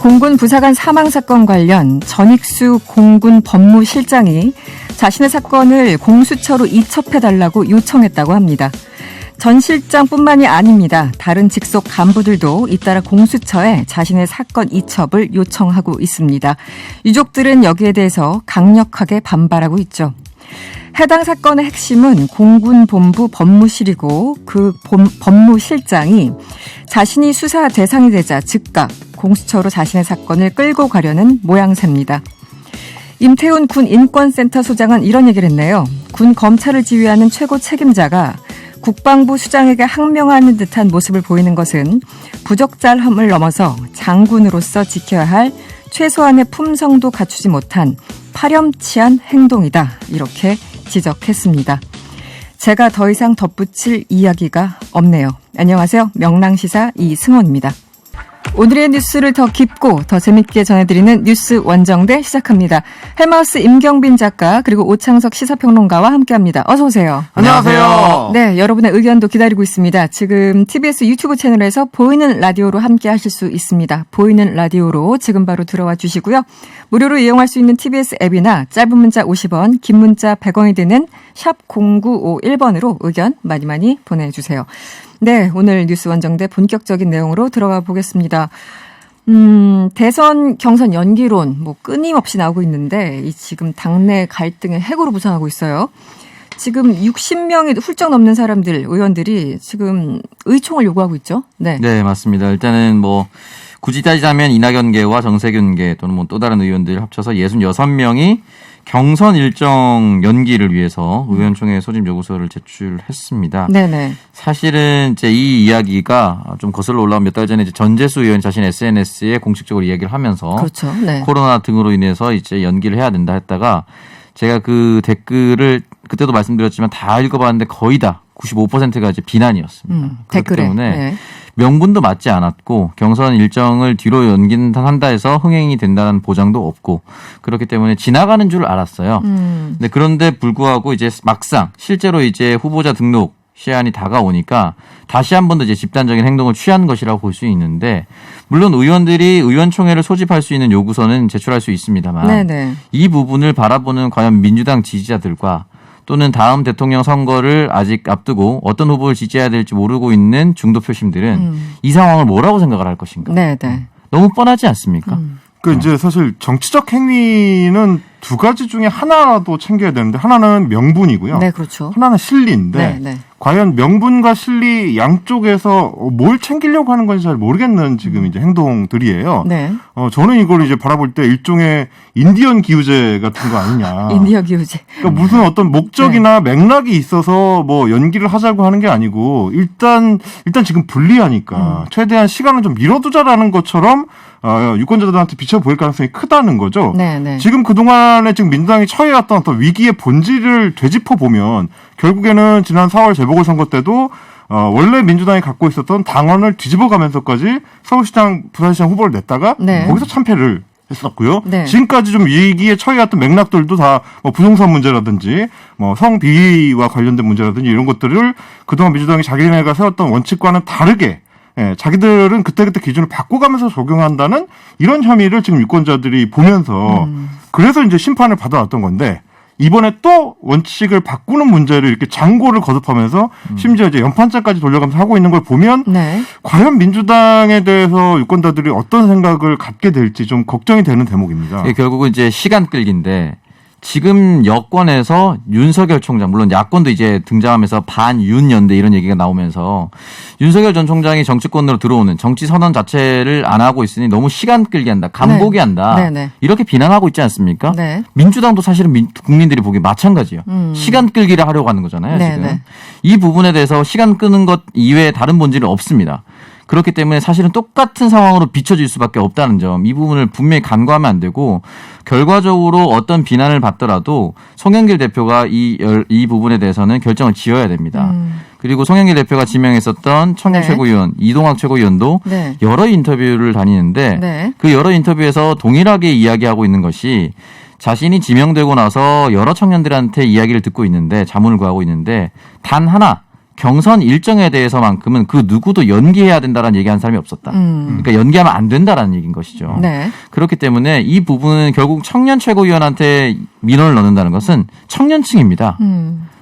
공군 부사관 사망 사건 관련 전익수 공군 법무실장이 자신의 사건을 공수처로 이첩해달라고 요청했다고 합니다. 전 실장뿐만이 아닙니다. 다른 직속 간부들도 잇따라 공수처에 자신의 사건 이첩을 요청하고 있습니다. 유족들은 여기에 대해서 강력하게 반발하고 있죠. 해당 사건의 핵심은 공군본부 법무실이고 그 법무실장이 자신이 수사 대상이 되자 즉각 공수처로 자신의 사건을 끌고 가려는 모양새입니다. 임태훈 군 인권센터 소장은 이런 얘기를 했네요. 군 검찰을 지휘하는 최고 책임자가 국방부 수장에게 항명하는 듯한 모습을 보이는 것은 부적절함을 넘어서 장군으로서 지켜야 할 최소한의 품성도 갖추지 못한 파렴치한 행동이다. 이렇게 지적했습니다. 제가 더 이상 덧붙일 이야기가 없네요. 안녕하세요. 명랑시사 이승원입니다. 오늘의 뉴스를 더 깊고 더 재밌게 전해드리는 뉴스 원정대 시작합니다. 헬마우스 임경빈 작가 그리고 오창석 시사평론가와 함께합니다. 어서 오세요. 안녕하세요. 네, 여러분의 의견도 기다리고 있습니다. 지금 TBS 유튜브 채널에서 보이는 라디오로 함께하실 수 있습니다. 보이는 라디오로 지금 바로 들어와 주시고요. 무료로 이용할 수 있는 TBS 앱이나 짧은 문자 50원, 긴 문자 100원이 드는 샵 0951번으로 의견 많이 보내주세요. 네, 오늘 뉴스 원정대 본격적인 내용으로 들어가 보겠습니다. 대선 경선 연기론 끊임없이 나오고 있는데 이 지금 당내 갈등의 핵으로 부상하고 있어요. 지금 60명이 훌쩍 넘는 사람들, 의원들이 지금 의총을 요구하고 있죠. 네, 맞습니다. 일단은 굳이 따지자면 이낙연계와 정세균계 또는 또 다른 의원들 합쳐서 66명이 경선 일정 연기를 위해서 의원총회 소집 요구서를 제출했습니다. 네네. 사실은 이제 이 이야기가 좀 거슬러 올라온 몇 달 전에 이제 전재수 의원 자신 SNS에 공식적으로 이야기를 하면서 그렇죠. 네. 코로나 등으로 인해서 이제 연기를 해야 된다 했다가 제가 그 댓글을 그때도 말씀드렸지만 다 읽어봤는데 거의 다 95%가 이제 비난이었습니다. 그렇기 때문에 네. 명분도 맞지 않았고 경선 일정을 뒤로 연긴한다 해서 흥행이 된다는 보장도 없고 그렇기 때문에 지나가는 줄 알았어요. 근데 그런데 불구하고 이제 막상 실제로 이제 후보자 등록 시한이 다가오니까 다시 한 번 더 이제 집단적인 행동을 취한 것이라고 볼 수 있는데 물론 의원들이 의원총회를 소집할 수 있는 요구서는 제출할 수 있습니다만 네네. 이 부분을 바라보는 과연 민주당 지지자들과 또는 다음 대통령 선거를 아직 앞두고 어떤 후보를 지지해야 될지 모르고 있는 중도 표심들은 이 상황을 뭐라고 생각을 할 것인가. 네네. 너무 뻔하지 않습니까? 이제 사실 정치적 행위는 두 가지 중에 하나라도 챙겨야 되는데 하나는 명분이고요. 네, 그렇죠. 하나는 실리인데 네. 과연 명분과 실리 양쪽에서 뭘 챙기려고 하는 건지 잘 모르겠는 지금 이제 행동들이에요. 네. 저는 이걸 이제 바라볼 때 일종의 인디언 기우제 같은 거 아니냐. 인디언 기우제. 그러니까 무슨 어떤 목적이나 맥락이 있어서 연기를 하자고 하는 게 아니고 일단 지금 불리하니까 최대한 시간을 좀 미뤄두자라는 것처럼 유권자들한테 비춰 보일 가능성이 크다는 거죠. 네. 지금 그동안에 지금 민주당이 처해왔던 어떤 위기의 본질을 되짚어 보면 결국에는 지난 4월 재보궐선거 때도 원래 민주당이 갖고 있었던 당원을 뒤집어가면서까지 서울시장, 부산시장 후보를 냈다가 거기서 참패를 했었고요. 네. 지금까지 좀 위기에 처해왔던 맥락들도 다 부동산 문제라든지 성비위와 관련된 문제라든지 이런 것들을 그동안 민주당이 자기네가 세웠던 원칙과는 다르게 자기들은 그때그때 기준을 바꿔가면서 적용한다는 이런 혐의를 지금 유권자들이 보면서 그래서 이제 심판을 받아왔던 건데 이번에 또 원칙을 바꾸는 문제를 이렇게 장고를 거듭하면서 심지어 이제 연판장까지 돌려가면서 하고 있는 걸 보면 과연 민주당에 대해서 유권자들이 어떤 생각을 갖게 될지 좀 걱정이 되는 대목입니다. 결국은 이제 시간 끌기인데 지금 여권에서 윤석열 총장, 물론 야권도 이제 등장하면서 반윤연대 이런 얘기가 나오면서 윤석열 전 총장이 정치권으로 들어오는 정치 선언 자체를 안 하고 있으니 너무 시간 끌기 한다, 간보기 한다. 이렇게 비난하고 있지 않습니까? 민주당도 사실은 국민들이 보기에 마찬가지예요. 시간 끌기를 하려고 하는 거잖아요. 지금. 이 부분에 대해서 시간 끄는 것 이외에 다른 본질은 없습니다. 그렇기 때문에 사실은 똑같은 상황으로 비춰질 수밖에 없다는 점, 이 부분을 분명히 간과하면 안 되고 결과적으로 어떤 비난을 받더라도 송영길 대표가 이 부분에 대해서는 결정을 지어야 됩니다. 그리고 송영길 대표가 지명했었던 청년 최고위원 이동학 최고위원도 여러 인터뷰를 다니는데 그 여러 인터뷰에서 동일하게 이야기하고 있는 것이 자신이 지명되고 나서 여러 청년들한테 이야기를 듣고 있는데 자문을 구하고 있는데 단 하나 경선 일정에 대해서만큼은 그 누구도 연기해야 된다라는 얘기한 사람이 없었다. 그러니까 연기하면 안 된다라는 얘기인 것이죠. 네. 그렇기 때문에 이 부분은 결국 청년 최고위원한테 민원을 넣는다는 것은 청년층입니다.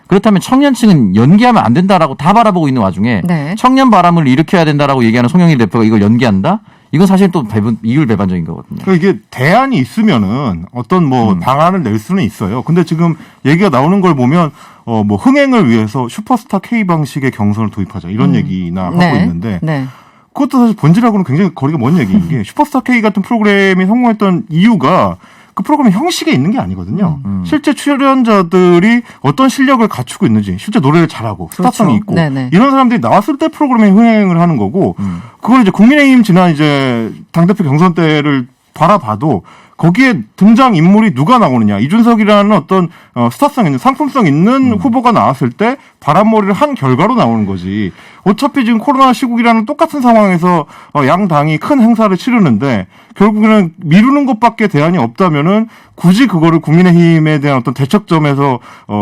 그렇다면 청년층은 연기하면 안 된다라고 다 바라보고 있는 와중에 네. 청년 바람을 일으켜야 된다라고 얘기하는 송영길 대표가 이걸 연기한다? 이건 사실 또 이율배반적인 거거든요. 그러니까 이게 대안이 있으면은 어떤 뭐 방안을 낼 수는 있어요. 근데 지금 얘기가 나오는 걸 보면 뭐 흥행을 위해서 슈퍼스타 K 방식의 경선을 도입하자 이런 얘기나 하고 네. 있는데 네. 그것도 사실 본질하고는 굉장히 거리가 먼 얘기인 게 슈퍼스타 K 같은 프로그램이 성공했던 이유가 그 프로그램 형식에 있는 게 아니거든요. 실제 출연자들이 어떤 실력을 갖추고 있는지, 실제 노래를 잘하고 스타성이 있고 네네. 이런 사람들이 나왔을 때 프로그램에 흥행을 하는 거고 그걸 이제 국민의힘 지난 이제 당대표 경선 때를 바라봐도 거기에 등장 인물이 누가 나오느냐 이준석이라는 어떤 스타성 있는 상품성 있는 후보가 나왔을 때 바람몰이를 한 결과로 나오는 거지. 어차피 지금 코로나 시국이라는 똑같은 상황에서 양 당이 큰 행사를 치르는데 결국에는 미루는 것밖에 대안이 없다면은 굳이 그거를 국민의힘에 대한 어떤 대척점에서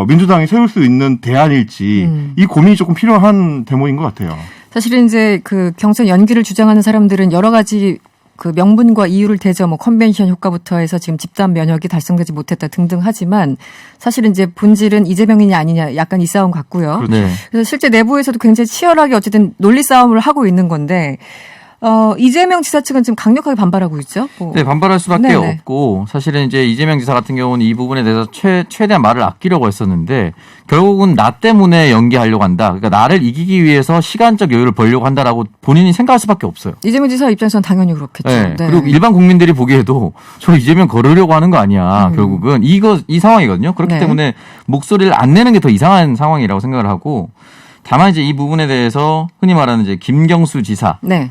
민주당이 세울 수 있는 대안일지 이 고민이 조금 필요한 대목인 것 같아요. 사실은 이제 그 경선 연기를 주장하는 사람들은 여러 가지 그 명분과 이유를 대죠. 뭐 컨벤션 효과부터 해서 지금 집단 면역이 달성되지 못했다 등등 하지만 사실은 이제 본질은 이재명이냐 아니냐 약간 이 싸움 같고요. 네. 그래서 실제 내부에서도 굉장히 치열하게 어쨌든 논리 싸움을 하고 있는 건데 이재명 지사 측은 지금 강력하게 반발하고 있죠. 뭐. 네, 반발할 수밖에 네네. 없고 사실은 이제 이재명 지사 같은 경우는 이 부분에 대해서 최대한 말을 아끼려고 했었는데 결국은 나 때문에 연기하려고 한다. 그러니까 나를 이기기 위해서 시간적 여유를 벌려고 한다라고 본인이 생각할 수밖에 없어요. 이재명 지사 입장에서는 당연히 그렇겠죠. 네. 네. 그리고 일반 국민들이 보기에도 저 이재명 걸으려고 하는 거 아니야. 결국은 이 상황이거든요. 그렇기 네. 때문에 목소리를 안 내는 게 더 이상한 상황이라고 생각을 하고 다만 이제 이 부분에 대해서 흔히 말하는 이제 김경수 지사 네.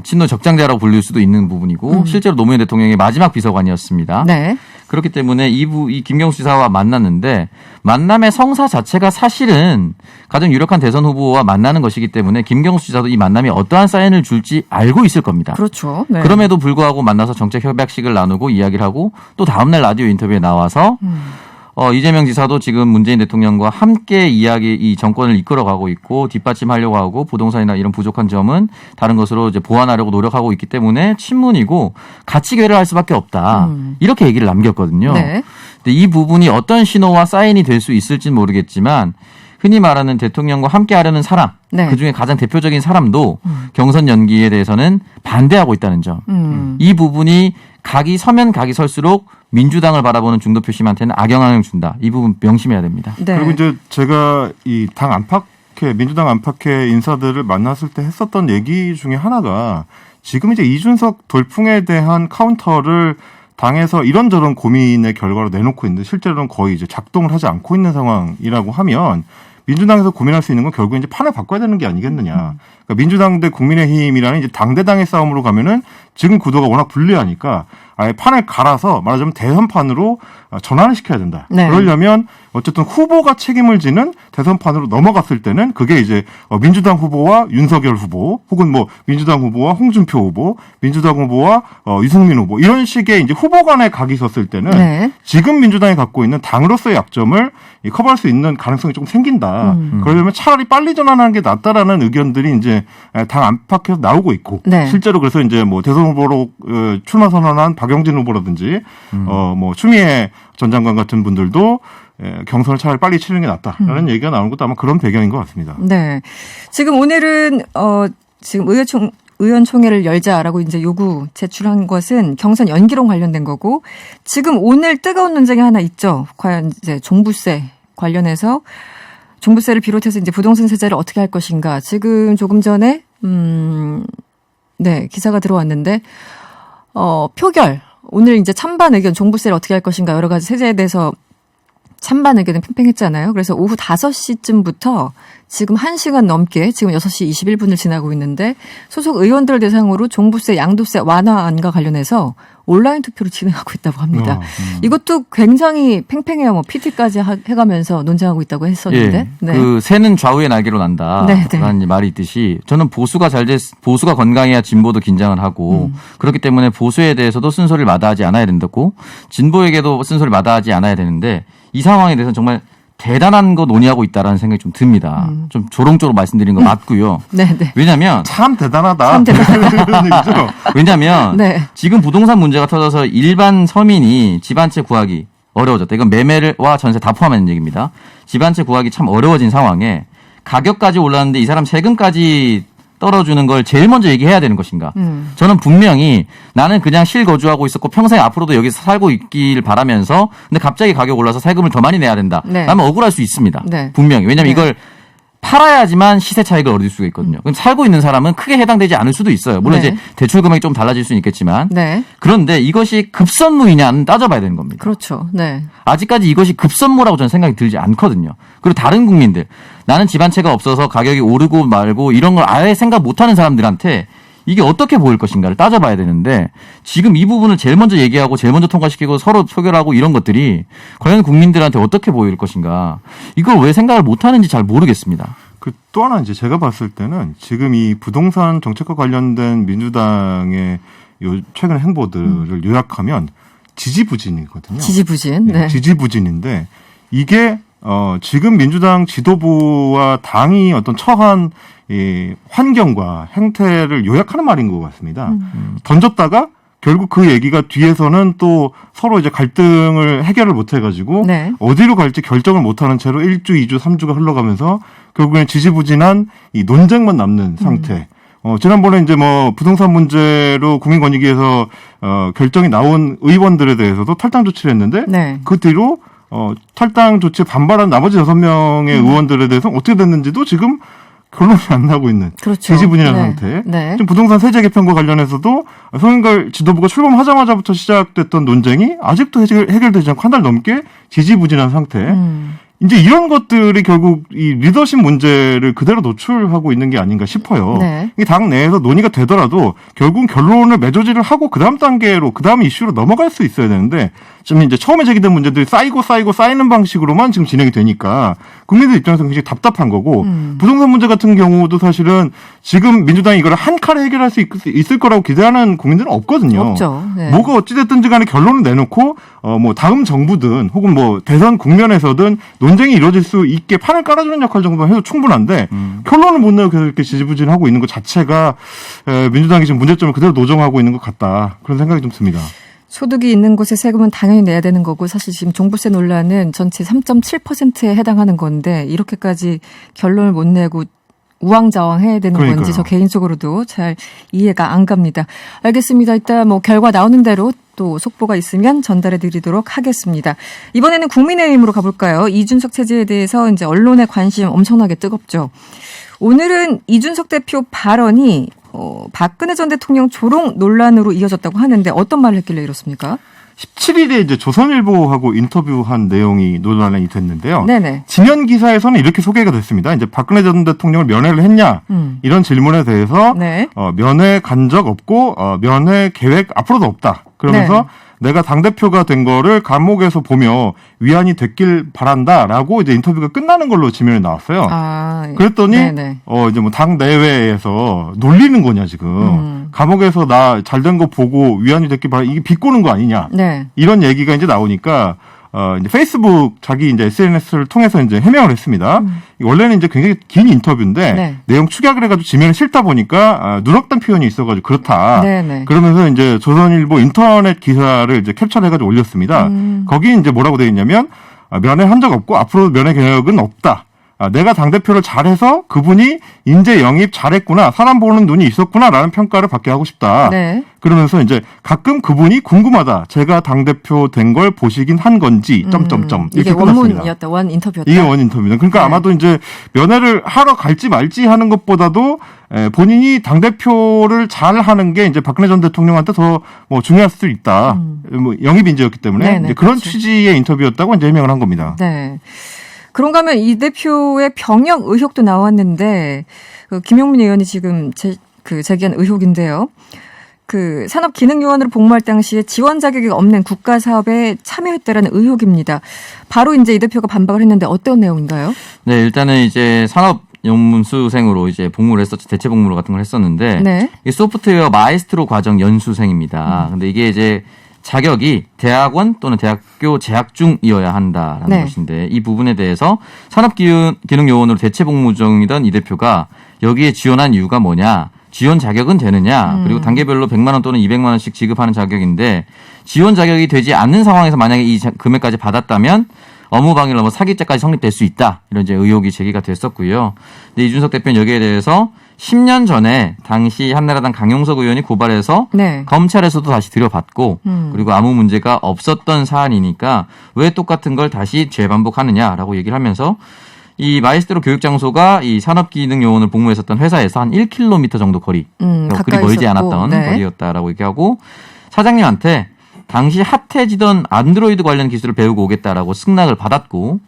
친노 적장자라고 불릴 수도 있는 부분이고 실제로 노무현 대통령의 마지막 비서관이었습니다. 네. 그렇기 때문에 이 김경수 지사와 만났는데 만남의 성사 자체가 사실은 가장 유력한 대선 후보와 만나는 것이기 때문에 김경수 지사도 이 만남이 어떠한 사인을 줄지 알고 있을 겁니다. 그렇죠. 네. 그럼에도 불구하고 만나서 정책 협약식을 나누고 이야기를 하고 또 다음날 라디오 인터뷰에 나와서 이재명 지사도 지금 문재인 대통령과 함께 이 정권을 이끌어가고 있고 뒷받침하려고 하고 부동산이나 이런 부족한 점은 다른 것으로 이제 보완하려고 노력하고 있기 때문에 친문이고 같이 괴를 수밖에 없다. 이렇게 얘기를 남겼거든요. 네. 근데 이 부분이 어떤 신호와 사인이 될 수 있을지는 모르겠지만 흔히 말하는 대통령과 함께 하려는 사람, 네. 그중에 가장 대표적인 사람도 경선 연기에 대해서는 반대하고 있다는 점. 이 부분이 각이 서면 각이 설수록 민주당을 바라보는 중도 표심한테는 악영향을 준다. 이 부분 명심해야 됩니다. 네. 그리고 이제 제가 이 당 안팎의 민주당 안팎의 인사들을 만났을 때 했었던 얘기 중에 하나가 지금 이제 이준석 돌풍에 대한 카운터를 당에서 이런저런 고민의 결과로 내놓고 있는데 실제로는 거의 이제 작동을 하지 않고 있는 상황이라고 하면 민주당에서 고민할 수 있는 건 결국 이제 판을 바꿔야 되는 게 아니겠느냐. 그러니까 민주당 대 국민의힘이라는 이제 당대당의 싸움으로 가면은 지금 구도가 워낙 불리하니까 아예 판을 갈아서 말하자면 대선판으로 전환을 시켜야 된다. 네. 그러려면 어쨌든 후보가 책임을 지는 대선판으로 넘어갔을 때는 그게 이제 민주당 후보와 윤석열 후보 혹은 뭐 민주당 후보와 홍준표 후보, 민주당 후보와 유승민 후보 이런 식의 이제 후보 간의 각이 섰을 때는 네. 지금 민주당이 갖고 있는 당으로서의 약점을 커버할 수 있는 가능성이 좀 생긴다. 그러려면 차라리 빨리 전환하는 게 낫다라는 의견들이 이제 당 안팎에서 나오고 있고 네. 실제로 그래서 이제 뭐 대선 후보로 출마 선언한 박영진 후보라든지 뭐 추미애 전 장관 같은 분들도 경선을 차라리 빨리 치르는 게 낫다라는 얘기가 나오는 것도 아마 그런 배경인 것 같습니다. 네. 지금 오늘은 지금 의원총회를 열자라고 이제 요구 제출한 것은 경선 연기론 관련된 거고 지금 오늘 뜨거운 논쟁이 하나 있죠. 과연 이제 종부세 관련해서 종부세를 비롯해서 이제 부동산 세제를 어떻게 할 것인가. 지금 조금 전에 네, 기사가 들어왔는데 표결 오늘 이제 찬반 의견 종부세를 어떻게 할 것인가 여러 가지 세제에 대해서 찬반 의견은 팽팽했잖아요. 그래서 오후 5시쯤부터 지금 1시간 넘게 지금 6시 21분을 지나고 있는데 소속 의원들 대상으로 종부세, 양도세 완화안과 관련해서 온라인 투표를 진행하고 있다고 합니다. 이것도 굉장히 팽팽해요. 뭐 PT까지 해가면서 논쟁하고 있다고 했었는데. 예, 네. 그 새는 좌우의 날개로 난다. 네, 네. 라는 말이 있듯이 저는 보수가 건강해야 진보도 긴장을 하고 그렇기 때문에 보수에 대해서도 쓴소리를 마다하지 않아야 된다고 진보에게도 쓴소리를 마다하지 않아야 되는데 이 상황에 대해서는 정말 대단한 거 논의하고 있다라는 생각이 좀 듭니다. 좀 조롱조롱 말씀드린 거 맞고요. 네네. 왜냐하면 참 대단하다. 참 대단하다. 이런 얘기죠. 왜냐하면 네. 지금 부동산 문제가 터져서 일반 서민이 집 한 채 구하기 어려워졌다. 이건 매매와 전세 다 포함하는 얘기입니다. 집 한 채 구하기 참 어려워진 상황에 가격까지 올랐는데 이 사람 세금까지 떨어주는 걸 제일 먼저 얘기해야 되는 것인가. 저는 분명히 나는 그냥 실거주하고 있었고 평생 앞으로도 여기서 살고 있길 바라면서 근데 갑자기 가격 올라서 세금을 더 많이 내야 된다. 네. 라면 억울할 수 있습니다. 네. 분명히. 왜냐하면 네. 이걸 팔아야지만 시세 차익을 얻을 수가 있거든요. 그럼 살고 있는 사람은 크게 해당되지 않을 수도 있어요. 물론 네. 이제 대출 금액이 좀 달라질 수는 있겠지만. 네. 그런데 이것이 급선무이냐는 따져봐야 되는 겁니다. 그렇죠. 네. 아직까지 이것이 급선무라고 저는 생각이 들지 않거든요. 그리고 다른 국민들 나는 집 한 채가 없어서 가격이 오르고 말고 이런 걸 아예 생각 못하는 사람들한테 이게 어떻게 보일 것인가를 따져봐야 되는데 지금 이 부분을 제일 먼저 얘기하고 제일 먼저 통과시키고 서로 표결하고 이런 것들이 과연 국민들한테 어떻게 보일 것인가 이걸 왜 생각을 못하는지 잘 모르겠습니다. 그 또 하나 이제 제가 봤을 때는 지금 이 부동산 정책과 관련된 민주당의 요 최근 행보들을 요약하면 지지부진이거든요. 지지부진. 네, 네. 지지부진인데 이게 지금 민주당 지도부와 당이 어떤 처한 이 환경과 행태를 요약하는 말인 것 같습니다. 던졌다가 결국 그 얘기가 뒤에서는 또 서로 이제 갈등을 해결을 못 해가지고 네. 어디로 갈지 결정을 못하는 채로 1주, 2주, 3주가 흘러가면서 결국엔 지지부진한 이 논쟁만 남는 상태. 지난번에 이제 뭐 부동산 문제로 국민권익위에서 결정이 나온 의원들에 대해서도 탈당 조치를 했는데 네. 그 뒤로 탈당 조치에 반발한 나머지 6명의 의원들에 대해서 어떻게 됐는지도 지금 결론이 안 나고 있는 그렇죠. 지지부진한 네. 상태. 네. 지금 부동산 세제 개편과 관련해서도 송영길 지도부가 출범하자마자부터 시작됐던 논쟁이 아직도 해결되지 않고 한 달 넘게 지지부진한 상태. 이제 이런 것들이 결국 이 리더십 문제를 그대로 노출하고 있는 게 아닌가 싶어요. 네. 이 당 내에서 논의가 되더라도 결국은 결론을 매조지를 하고 그 다음 단계로 그 다음 이슈로 넘어갈 수 있어야 되는데 지금 이제 처음에 제기된 문제들이 쌓이는 방식으로만 지금 진행이 되니까 국민들 입장에서 굉장히 답답한 거고 부동산 문제 같은 경우도 사실은 지금 민주당이 이걸 한 칼에 해결할 수 있을 거라고 기대하는 국민들은 없거든요. 없죠. 네. 뭐가 어찌됐든지 간에 결론을 내놓고 뭐 다음 정부든 혹은 뭐 대선 국면에서든 논쟁이 이루어질 수 있게 판을 깔아주는 역할 정도는 해도 충분한데 결론을 못 내고 계속 이렇게 지지부진하고 있는 것 자체가 민주당이 지금 문제점을 그대로 노정하고 있는 것 같다. 그런 생각이 좀 듭니다. 소득이 있는 곳에 세금은 당연히 내야 되는 거고 사실 지금 종부세 논란은 전체 3.7%에 해당하는 건데 이렇게까지 결론을 못 내고 우왕좌왕해야 되는 그러니까요. 건지 저 개인적으로도 잘 이해가 안 갑니다. 알겠습니다. 이따 뭐 결과 나오는 대로 또 속보가 있으면 전달해 드리도록 하겠습니다. 이번에는 국민의힘으로 가볼까요? 이준석 체제에 대해서 이제 언론의 관심 엄청나게 뜨겁죠. 오늘은 이준석 대표 발언이 박근혜 전 대통령 조롱 논란으로 이어졌다고 하는데 어떤 말을 했길래 이렇습니까? 17일에 이제 조선일보하고 인터뷰한 내용이 논란이 됐는데요. 네네. 지면 기사에서는 이렇게 소개가 됐습니다. 이제 박근혜 전 대통령을 면회를 했냐 이런 질문에 대해서 네. 면회 간 적 없고 면회 계획 앞으로도 없다. 그러면서 내가 당대표가 된 거를 감옥에서 보며 위안이 됐길 바란다라고 이제 인터뷰가 끝나는 걸로 지면에 나왔어요. 그랬더니 네네. 이제 뭐 당 내외에서 놀리는 거냐 지금 감옥에서 나 잘된 거 보고 위안이 됐길 바라 이게 비꼬는 거 아니냐 네. 이런 얘기가 이제 나오니까 이제 페이스북 자기 이제 SNS를 통해서 이제 해명을 했습니다. 원래는 이제 굉장히 긴 인터뷰인데 네. 내용 축약을 해가지고 지면을 싫다 보니까 누락된 표현이 있어가지고 그렇다. 네네. 그러면서 이제 조선일보 인터넷 기사를 이제 캡처해가지고 올렸습니다. 거기 이제 뭐라고 되어 있냐면 면회 한 적 없고 앞으로 면회 계획은 없다. 내가 당대표를 잘해서 그분이 인재 영입 잘했구나, 사람 보는 눈이 있었구나라는 평가를 받게 하고 싶다. 네. 그러면서 이제 가끔 그분이 궁금하다. 제가 당대표 된 걸 보시긴 한 건지, 이게 이렇게 끝났습니다. 원문이었다. 원 인터뷰였다. 이게 원 인터뷰입니다. 그러니까 네. 아마도 이제 면회를 하러 갈지 말지 하는 것보다도 본인이 당대표를 잘 하는 게 이제 박근혜 전 대통령한테 더 뭐 중요할 수도 있다. 뭐 영입 인재였기 때문에 네네, 이제 그런 그렇죠. 취지의 인터뷰였다고 이제 해명을 한 겁니다. 네. 그런가 하면 이 대표의 병역 의혹도 나왔는데 김용민 의원이 지금 제기한 의혹인데요. 산업기능요원으로 복무할 당시에 지원 자격이 없는 국가 사업에 참여했다라는 의혹입니다. 바로 이제 이 대표가 반박을 했는데 어떤 내용인가요? 네, 일단은 이제 산업연수생으로 이제 복무를 했었죠. 대체 복무로 같은 걸 했었는데 네. 이 소프트웨어 마에스트로 과정 연수생입니다. 근데 이게 이제 자격이 대학원 또는 대학교 재학 중이어야 한다라는 네. 것인데 이 부분에 대해서 산업기능요원으로 대체 복무 중이던 이 대표가 여기에 지원한 이유가 뭐냐. 지원 자격은 되느냐. 그리고 단계별로 100만 원 또는 200만 원씩 지급하는 자격인데 지원 자격이 되지 않는 상황에서 만약에 이 금액까지 받았다면 업무방해를 넘어 사기죄까지 성립될 수 있다. 이런 이제 의혹이 제기가 됐었고요. 근데 이준석 대표는 여기에 대해서 10년 전에 당시 한나라당 강용석 의원이 고발해서 네. 검찰에서도 다시 들여받고 그리고 아무 문제가 없었던 사안이니까 왜 똑같은 걸 다시 재반복하느냐라고 얘기를 하면서 이 마이스트로 교육장소가 이 산업기능요원을 복무했었던 회사에서 한 1km 정도 거리, 그리 가까이 멀지 있었고. 않았던 네. 거리였다라고 얘기하고 사장님한테 당시 핫해지던 안드로이드 관련 기술을 배우고 오겠다라고 승낙을 받았고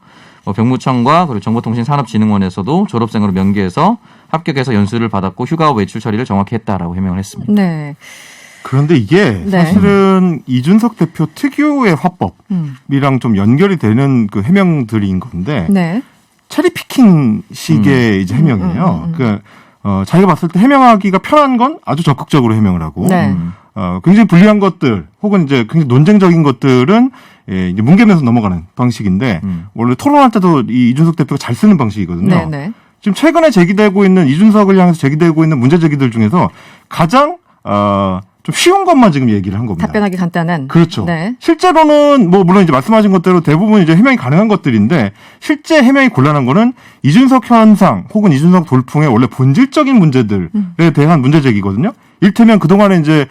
병무청과 그리고 정보통신산업진흥원에서도 졸업생으로 명기해서 합격해서 연수를 받았고 휴가 외출 처리를 정확히 했다라고 해명을 했습니다. 네. 그런데 이게 네. 사실은 이준석 대표 특유의 화법이랑 좀 연결이 되는 그 해명들인 건데 네. 체리피킹식의 이제 해명이에요. 그러니까 자기가 봤을 때 해명하기가 편한 건 아주 적극적으로 해명을 하고 네. 굉장히 불리한 것들 혹은 이제 굉장히 논쟁적인 것들은 이제 뭉개면서 넘어가는 방식인데 원래 토론할 때도 이 이준석 대표가 잘 쓰는 방식이거든요. 네. 네. 지금 최근에 제기되고 있는 이준석을 향해서 제기되고 있는 문제 제기들 중에서 가장 좀 쉬운 것만 지금 얘기를 한 겁니다. 답변하기 간단한. 그렇죠. 네. 실제로는 뭐 물론 이제 말씀하신 것대로 대부분 이제 해명이 가능한 것들인데 실제 해명이 곤란한 거는 이준석 현상 혹은 이준석 돌풍의 원래 본질적인 문제들에 대한 문제 제기거든요. 일테면 그동안에 이제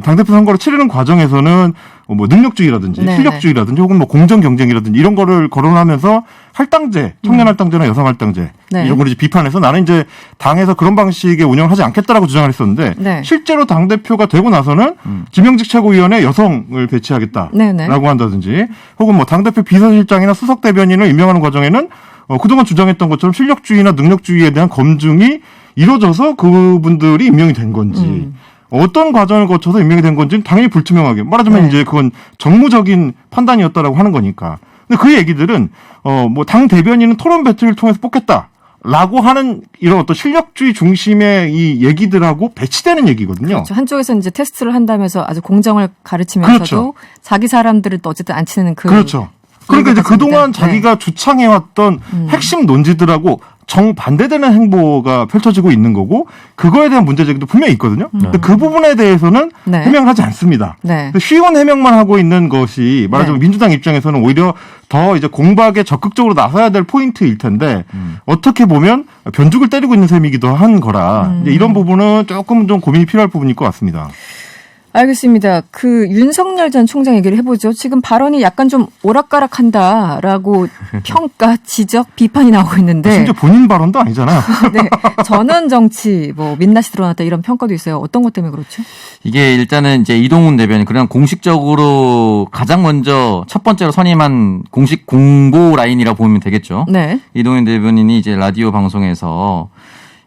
당대표 선거를 치르는 과정에서는 뭐 능력주의라든지 네네. 실력주의라든지 혹은 뭐 공정 경쟁이라든지 이런 거를 거론하면서 할당제, 청년 할당제나 여성 할당제 네. 이런 걸 이제 비판해서 나는 이제 당에서 그런 방식의 운영을 하지 않겠다라고 주장을 했었는데 네. 실제로 당대표가 되고 나서는 김영직 최고위원회 여성을 배치하겠다라고 네네. 한다든지 혹은 뭐 당대표 비서실장이나 수석 대변인을 임명하는 과정에는 그동안 주장했던 것처럼 실력주의나 능력주의에 대한 검증이 이루어져서 그분들이 임명이 된 건지 어떤 과정을 거쳐서 임명이 된 건지는 당연히 불투명하게 말하자면 네. 이제 그건 정무적인 판단이었다라고 하는 거니까. 근데 그 얘기들은 뭐 당 대변인은 토론 배틀을 통해서 뽑겠다라고 하는 이런 어떤 실력주의 중심의 이 얘기들하고 배치되는 얘기거든요. 그렇죠. 한쪽에서 이제 테스트를 한다면서 아주 공정을 가르치면서도 그렇죠. 자기 사람들을 또 어쨌든 안 치는 그. 그렇죠. 그러니까 이제 그동안 네. 자기가 주창해왔던 핵심 논지들하고 정반대되는 행보가 펼쳐지고 있는 거고 그거에 대한 문제 제기도 분명히 있거든요. 근데 그 부분에 대해서는 네. 해명을 하지 않습니다. 네. 쉬운 해명만 하고 있는 것이 말하자면 네. 민주당 입장에서는 오히려 더 이제 공박에 적극적으로 나서야 될 포인트일 텐데 어떻게 보면 변죽을 때리고 있는 셈이기도 한 거라 이제 이런 부분은 조금 좀 고민이 필요할 부분일 것 같습니다. 알겠습니다. 그 윤석열 전 총장 얘기를 해보죠. 지금 발언이 약간 좀 오락가락한다라고 평가, 지적, 비판이 나오고 있는데. 심지어 본인 발언도 아니잖아요. 네. 전원 정치, 뭐 민낯이 드러났다 이런 평가도 있어요. 어떤 것 때문에 그렇죠? 이게 일단은 이제 이동훈 대변인 그냥 공식적으로 가장 먼저 첫 번째로 선임한 공식 공보 라인이라고 보면 되겠죠. 네. 이동훈 대변인이 이제 라디오 방송에서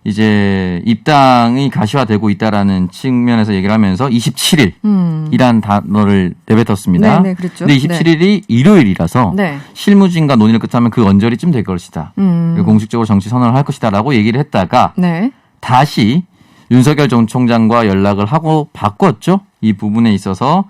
이제 입당이 가시화되고 있다라는 측면에서 얘기를 하면서 27일이란 단어를 내뱉었습니다. 네, 그랬죠. 근데 27일이 일요일이라서 네. 실무진과 논의를 끝하면 그 언저리쯤 될 것이다. 그리고 공식적으로 정치 선언을 할 것이다라고 얘기를 했다가 네. 다시 윤석열 전 총장과 연락을 하고 바꿨죠. 이 부분에 있어서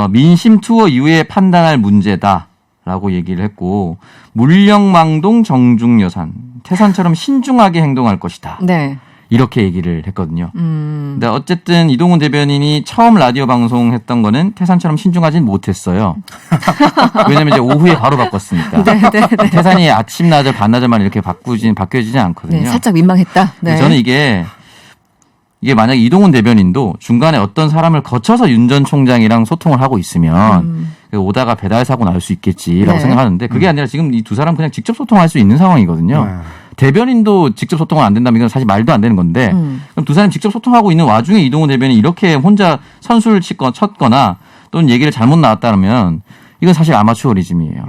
민심 투어 이후에 판단할 문제다라고 얘기를 했고 물령망동 정중여산 태산처럼 신중하게 행동할 것이다. 네. 이렇게 얘기를 했거든요. 근데 어쨌든 이동훈 대변인이 처음 라디오 방송했던 거는 태산처럼 신중하진 못했어요. 왜냐면 이제 오후에 바로 바꿨으니까. 네, 네, 네. 태산이 아침, 낮을, 반나절만 이렇게 바뀌어지지 않거든요. 네, 살짝 민망했다. 네. 저는 이게 만약에 이동훈 대변인도 중간에 어떤 사람을 거쳐서 윤 전 총장이랑 소통을 하고 있으면 오다가 배달 사고 날 수 있겠지라고 네. 생각하는데 그게 아니라 지금 이 두 사람 그냥 직접 소통할 수 있는 상황이거든요. 네. 대변인도 직접 소통은 안 된다면 이건 사실 말도 안 되는 건데 그럼 두 사람이 직접 소통하고 있는 와중에 이동훈 대변인이 이렇게 혼자 선수를 쳤거나 또는 얘기를 잘못 나왔다면 이건 사실 아마추어리즘이에요.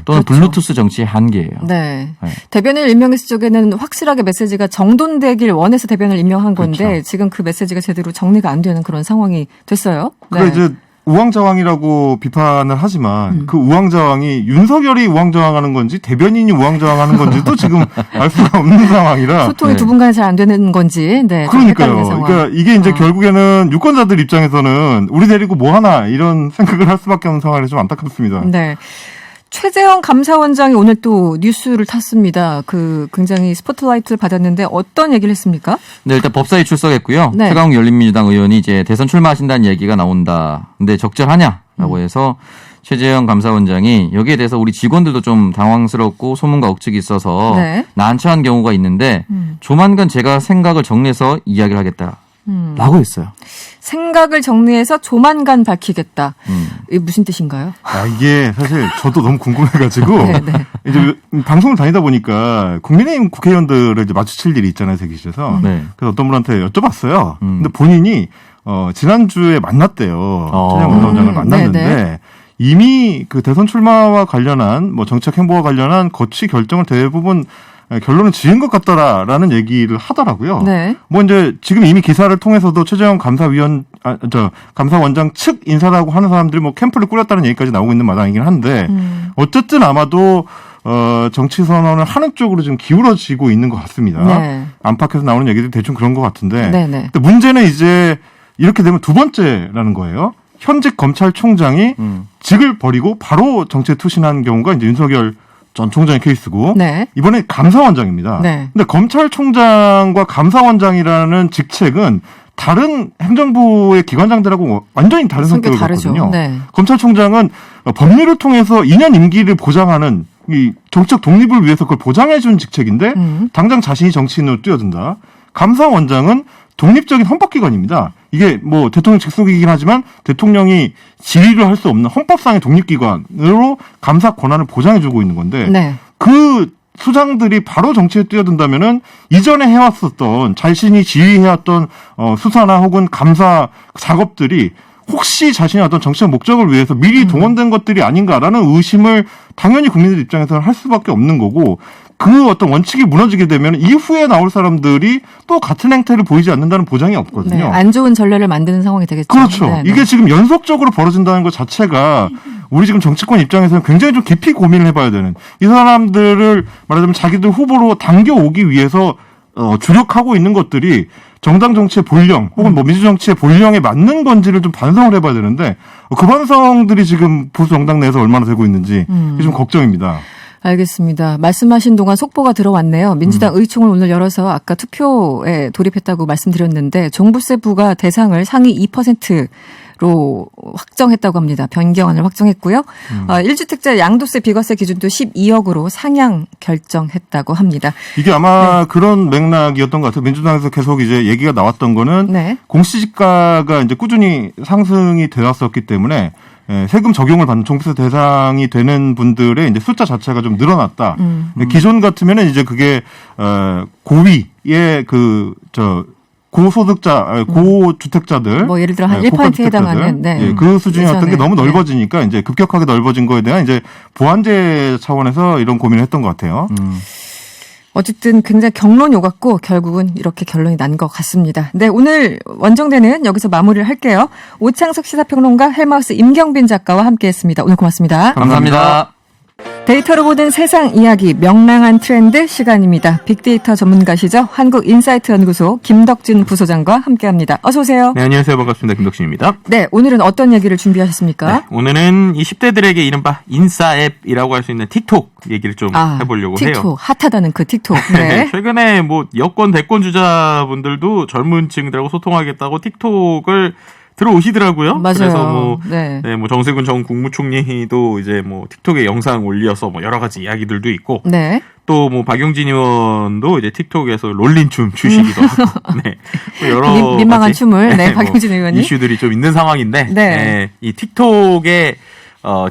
또는 그렇죠. 블루투스 정치의 한계예요. 네. 네. 대변인을 임명했을 적에는 확실하게 메시지가 정돈되길 원해서 대변을 임명한 건데 그렇죠. 지금 그 메시지가 제대로 정리가 안 되는 그런 상황이 됐어요. 그러니까 이제 우왕좌왕이라고 비판을 하지만 그 우왕좌왕이 윤석열이 우왕좌왕하는 건지 대변인이 우왕좌왕하는 건지도 지금 알 수가 없는 상황이라. 소통이 네. 두 분 간에 잘 안 되는 건지. 네. 좀 헷갈리는 그러니까요. 상황. 그러니까 이게 이제 결국에는 유권자들 입장에서는 우리 데리고 뭐 하나 이런 생각을 할 수밖에 없는 상황이 좀 안타깝습니다. 네. 최재형 감사원장이 오늘 또 뉴스를 탔습니다. 굉장히 스포트라이트를 받았는데 어떤 얘기를 했습니까? 네, 일단 법사위 출석했고요. 네. 최강욱 열린민주당 의원이 이제 대선 출마하신다는 얘기가 나온다. 근데 적절하냐라고 해서 최재형 감사원장이 여기에 대해서 우리 직원들도 좀 당황스럽고 소문과 억측이 있어서 네. 난처한 경우가 있는데 조만간 제가 생각을 정리해서 이야기를 하겠다라고 했어요. 생각을 정리해서 조만간 밝히겠다. 이게 무슨 뜻인가요? 이게 사실 저도 너무 궁금해가지고 네, 네. 이제 방송을 다니다 보니까 국민의힘 국회의원들을 이제 마주칠 일이 있잖아요, 대기실에서. 네. 그래서 어떤 분한테 여쭤봤어요. 근데 본인이 지난주에 만났대요. 최재형 감사원장을 만났는데 네네. 이미 그 대선 출마와 관련한 뭐 정책 행보와 관련한 거취 결정을 대부분 결론을 지은 것 같더라라는 얘기를 하더라고요. 네. 뭐 이제 지금 이미 기사를 통해서도 최재형 감사원장 측 인사라고 하는 사람들이 뭐 캠프를 꾸렸다는 얘기까지 나오고 있는 마당이긴 한데 어쨌든 아마도 정치 선언을 하는 쪽으로 지금 기울어지고 있는 것 같습니다. 네. 안팎에서 나오는 얘기들이 대충 그런 것 같은데. 네네. 근데 문제는 이제 이렇게 되면 두 번째라는 거예요. 현직 검찰총장이 직을 버리고 바로 정치에 투신한 경우가 이제 윤석열 전 총장의 케이스고 네. 이번에 감사원장입니다. 네. 근데 검찰총장과 감사원장이라는 직책은 다른 행정부의 기관장들하고 완전히 다른 성격을 다르죠. 갖거든요. 네. 검찰총장은 법률을 통해서 2년 임기를 보장하는 이 정책 독립을 위해서 그걸 보장해 준 직책인데 당장 자신이 정치인으로 뛰어든다. 감사원장은 독립적인 헌법기관입니다. 이게 뭐 대통령 직속이긴 하지만 대통령이 지휘를 할 수 없는 헌법상의 독립기관으로 감사 권한을 보장해주고 있는 건데 네. 그 수장들이 바로 정치에 뛰어든다면은 이전에 해왔었던 자신이 지휘해왔던 수사나 혹은 감사 작업들이 혹시 자신의 어떤 정치적 목적을 위해서 미리 동원된 것들이 아닌가라는 의심을 당연히 국민들 입장에서는 할 수밖에 없는 거고 그 어떤 원칙이 무너지게 되면 이후에 나올 사람들이 또 같은 행태를 보이지 않는다는 보장이 없거든요. 네. 안 좋은 전례를 만드는 상황이 되겠죠. 그렇죠. 네, 네. 이게 지금 연속적으로 벌어진다는 것 자체가 우리 지금 정치권 입장에서는 굉장히 좀 깊이 고민을 해봐야 되는 이 사람들을 말하자면 자기들 후보로 당겨오기 위해서 주력하고 있는 것들이 정당 정치의 본령 혹은 뭐 민주 정치의 본령에 맞는 건지를 좀 반성을 해봐야 되는데 그 반성들이 지금 보수 정당 내에서 얼마나 되고 있는지 이게 좀 걱정입니다. 알겠습니다. 말씀하신 동안 속보가 들어왔네요. 민주당 의총을 오늘 열어서 아까 투표에 돌입했다고 말씀드렸는데 종부세부가 대상을 상위 2%로 확정했다고 합니다. 변경안을 확정했고요. 1주택자 양도세 비과세 기준도 12억으로 상향 결정했다고 합니다. 이게 아마 그런 맥락이었던 것 같아요. 민주당에서 계속 이제 얘기가 나왔던 거는 네. 공시지가가 이제 꾸준히 상승이 되었었기 때문에 세금 적용을 받는 종부세 대상이 되는 분들의 이제 숫자 자체가 좀 늘어났다. 기존 같으면은 이제 그게 고위의 고소득자, 고주택자들, 뭐 예를 들어 한 고가 1%에 주택자들, 해당하는 네. 그 수준이었던 게 예전에. 너무 넓어지니까 이제 급격하게 넓어진 거에 대한 이제 보완제 차원에서 이런 고민을 했던 것 같아요. 어쨌든 굉장히 경론이 오갔고 결국은 이렇게 결론이 난 것 같습니다. 네, 오늘 원정대는 여기서 마무리를 할게요. 오창석 시사평론가 헬마우스 임경빈 작가와 함께했습니다. 오늘 고맙습니다. 감사합니다. 데이터로 보는 세상 이야기 명랑한 트렌드 시간입니다. 빅데이터 전문가시죠. 한국인사이트 연구소 김덕진 부소장과 함께합니다. 어서 오세요. 네, 안녕하세요. 반갑습니다. 김덕진입니다. 네, 오늘은 어떤 얘기를 준비하셨습니까? 네, 오늘은 이 10대들에게 이른바 인싸 앱이라고 할 수 있는 틱톡 얘기를 좀 해보려고 해요. 틱톡, 핫하다는 그 틱톡. 네. 네. 최근에 뭐 여권 대권 주자분들도 젊은 층들하고 소통하겠다고 틱톡을 들어오시더라고요. 맞아요. 그래서 뭐, 네. 뭐 정세균 전 국무총리도 이제 뭐 틱톡에 영상 올려서 뭐 여러 가지 이야기들도 있고, 네. 또 뭐 박용진 의원도 이제 틱톡에서 롤린춤 추시기도 하고, 네. 또 여러 민망한 가지, 춤을, 네, 뭐 박용진 의원이. 이슈들이 좀 있는 상황인데, 네. 네, 이 틱톡에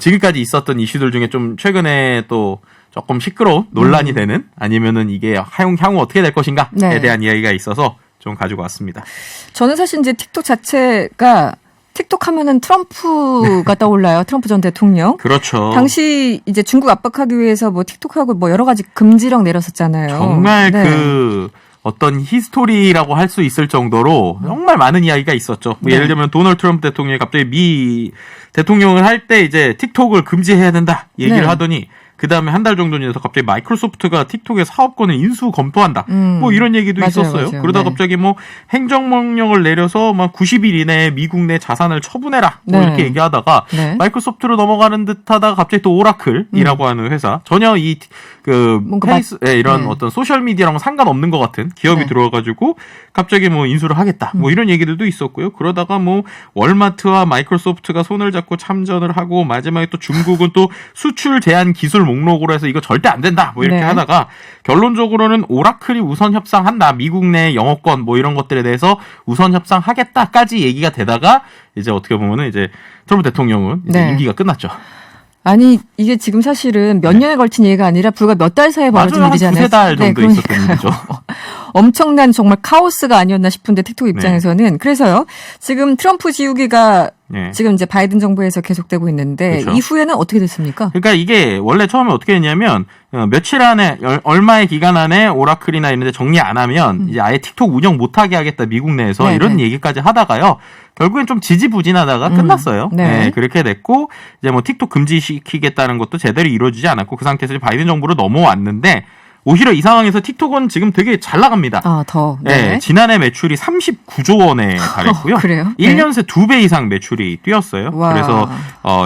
지금까지 있었던 이슈들 중에 좀 최근에 또 조금 시끄러운 논란이 되는 아니면은 이게 향후 어떻게 될 것인가에 네. 대한 이야기가 있어서 좀 가지고 왔습니다. 저는 사실 이제 틱톡 자체가 틱톡 하면은 트럼프가 떠올라요. 트럼프 전 대통령. 그렇죠. 당시 이제 중국 압박하기 위해서 뭐 틱톡하고 뭐 여러 가지 금지령 내렸었잖아요. 정말 네. 그 어떤 히스토리라고 할 수 있을 정도로 정말 많은 이야기가 있었죠. 뭐 네. 예를 들면 도널드 트럼프 대통령이 갑자기 미 대통령을 할 때 이제 틱톡을 금지해야 된다 얘기를 네. 하더니 그 다음에 한 달 정도 지나서 갑자기 마이크로소프트가 틱톡의 사업권을 인수 검토한다. 뭐 이런 얘기도 맞아요, 있었어요. 맞아요. 그러다 네. 갑자기 뭐 행정명령을 내려서 막 90일 이내에 미국 내 자산을 처분해라. 뭐 네. 이렇게 얘기하다가 네. 마이크로소프트로 넘어가는 듯하다가 갑자기 또 오라클이라고 하는 회사 전혀 뭔가 페이스 이런 네. 어떤 소셜 미디어랑 상관없는 것 같은 기업이 네. 들어와가지고 갑자기 뭐 인수를 하겠다. 뭐 이런 얘기들도 있었고요. 그러다가 뭐 월마트와 마이크로소프트가 손을 잡고 참전을 하고 마지막에 또 중국은 또 수출 제한 기술 목록으로 해서 이거 절대 안 된다. 뭐 이렇게 네. 하다가 결론적으로는 오라클이 우선 협상한다. 미국 내 영어권 뭐 이런 것들에 대해서 우선 협상하겠다까지 얘기가 되다가 이제 어떻게 보면은 이제 트럼프 대통령은 이제 네. 임기가 끝났죠. 아니 이게 지금 사실은 몇 년에 걸친 얘기가 아니라 불과 몇 달 사이에 벌어진 맞아요. 한 일이잖아요. 두세 달 정도 네, 있었던 그러니까요. 일이죠. 엄청난 정말 카오스가 아니었나 싶은데 틱톡 입장에서는 그래서요. 지금 트럼프 지우기가 네. 지금 이제 바이든 정부에서 계속되고 있는데 그렇죠. 이후에는 어떻게 됐습니까? 그러니까 이게 원래 처음에 어떻게 했냐면 며칠 안에 얼마의 기간 안에 오라클이나 이런 데 정리 안 하면 이제 아예 틱톡 운영 못하게 하겠다 미국 내에서 네네. 이런 얘기까지 하다가요. 결국엔 좀 지지부진하다가 끝났어요. 네. 네, 그렇게 됐고 이제 뭐 틱톡 금지시키겠다는 것도 제대로 이루어지지 않았고 그 상태에서 이제 바이든 정부로 넘어왔는데 오히려 이 상황에서 틱톡은 지금 되게 잘 나갑니다. 아, 더. 네. 지난해 매출이 39조 원에 달했고요. 그래요? 1년 새 2배 이상 매출이 뛰었어요. 와. 그래서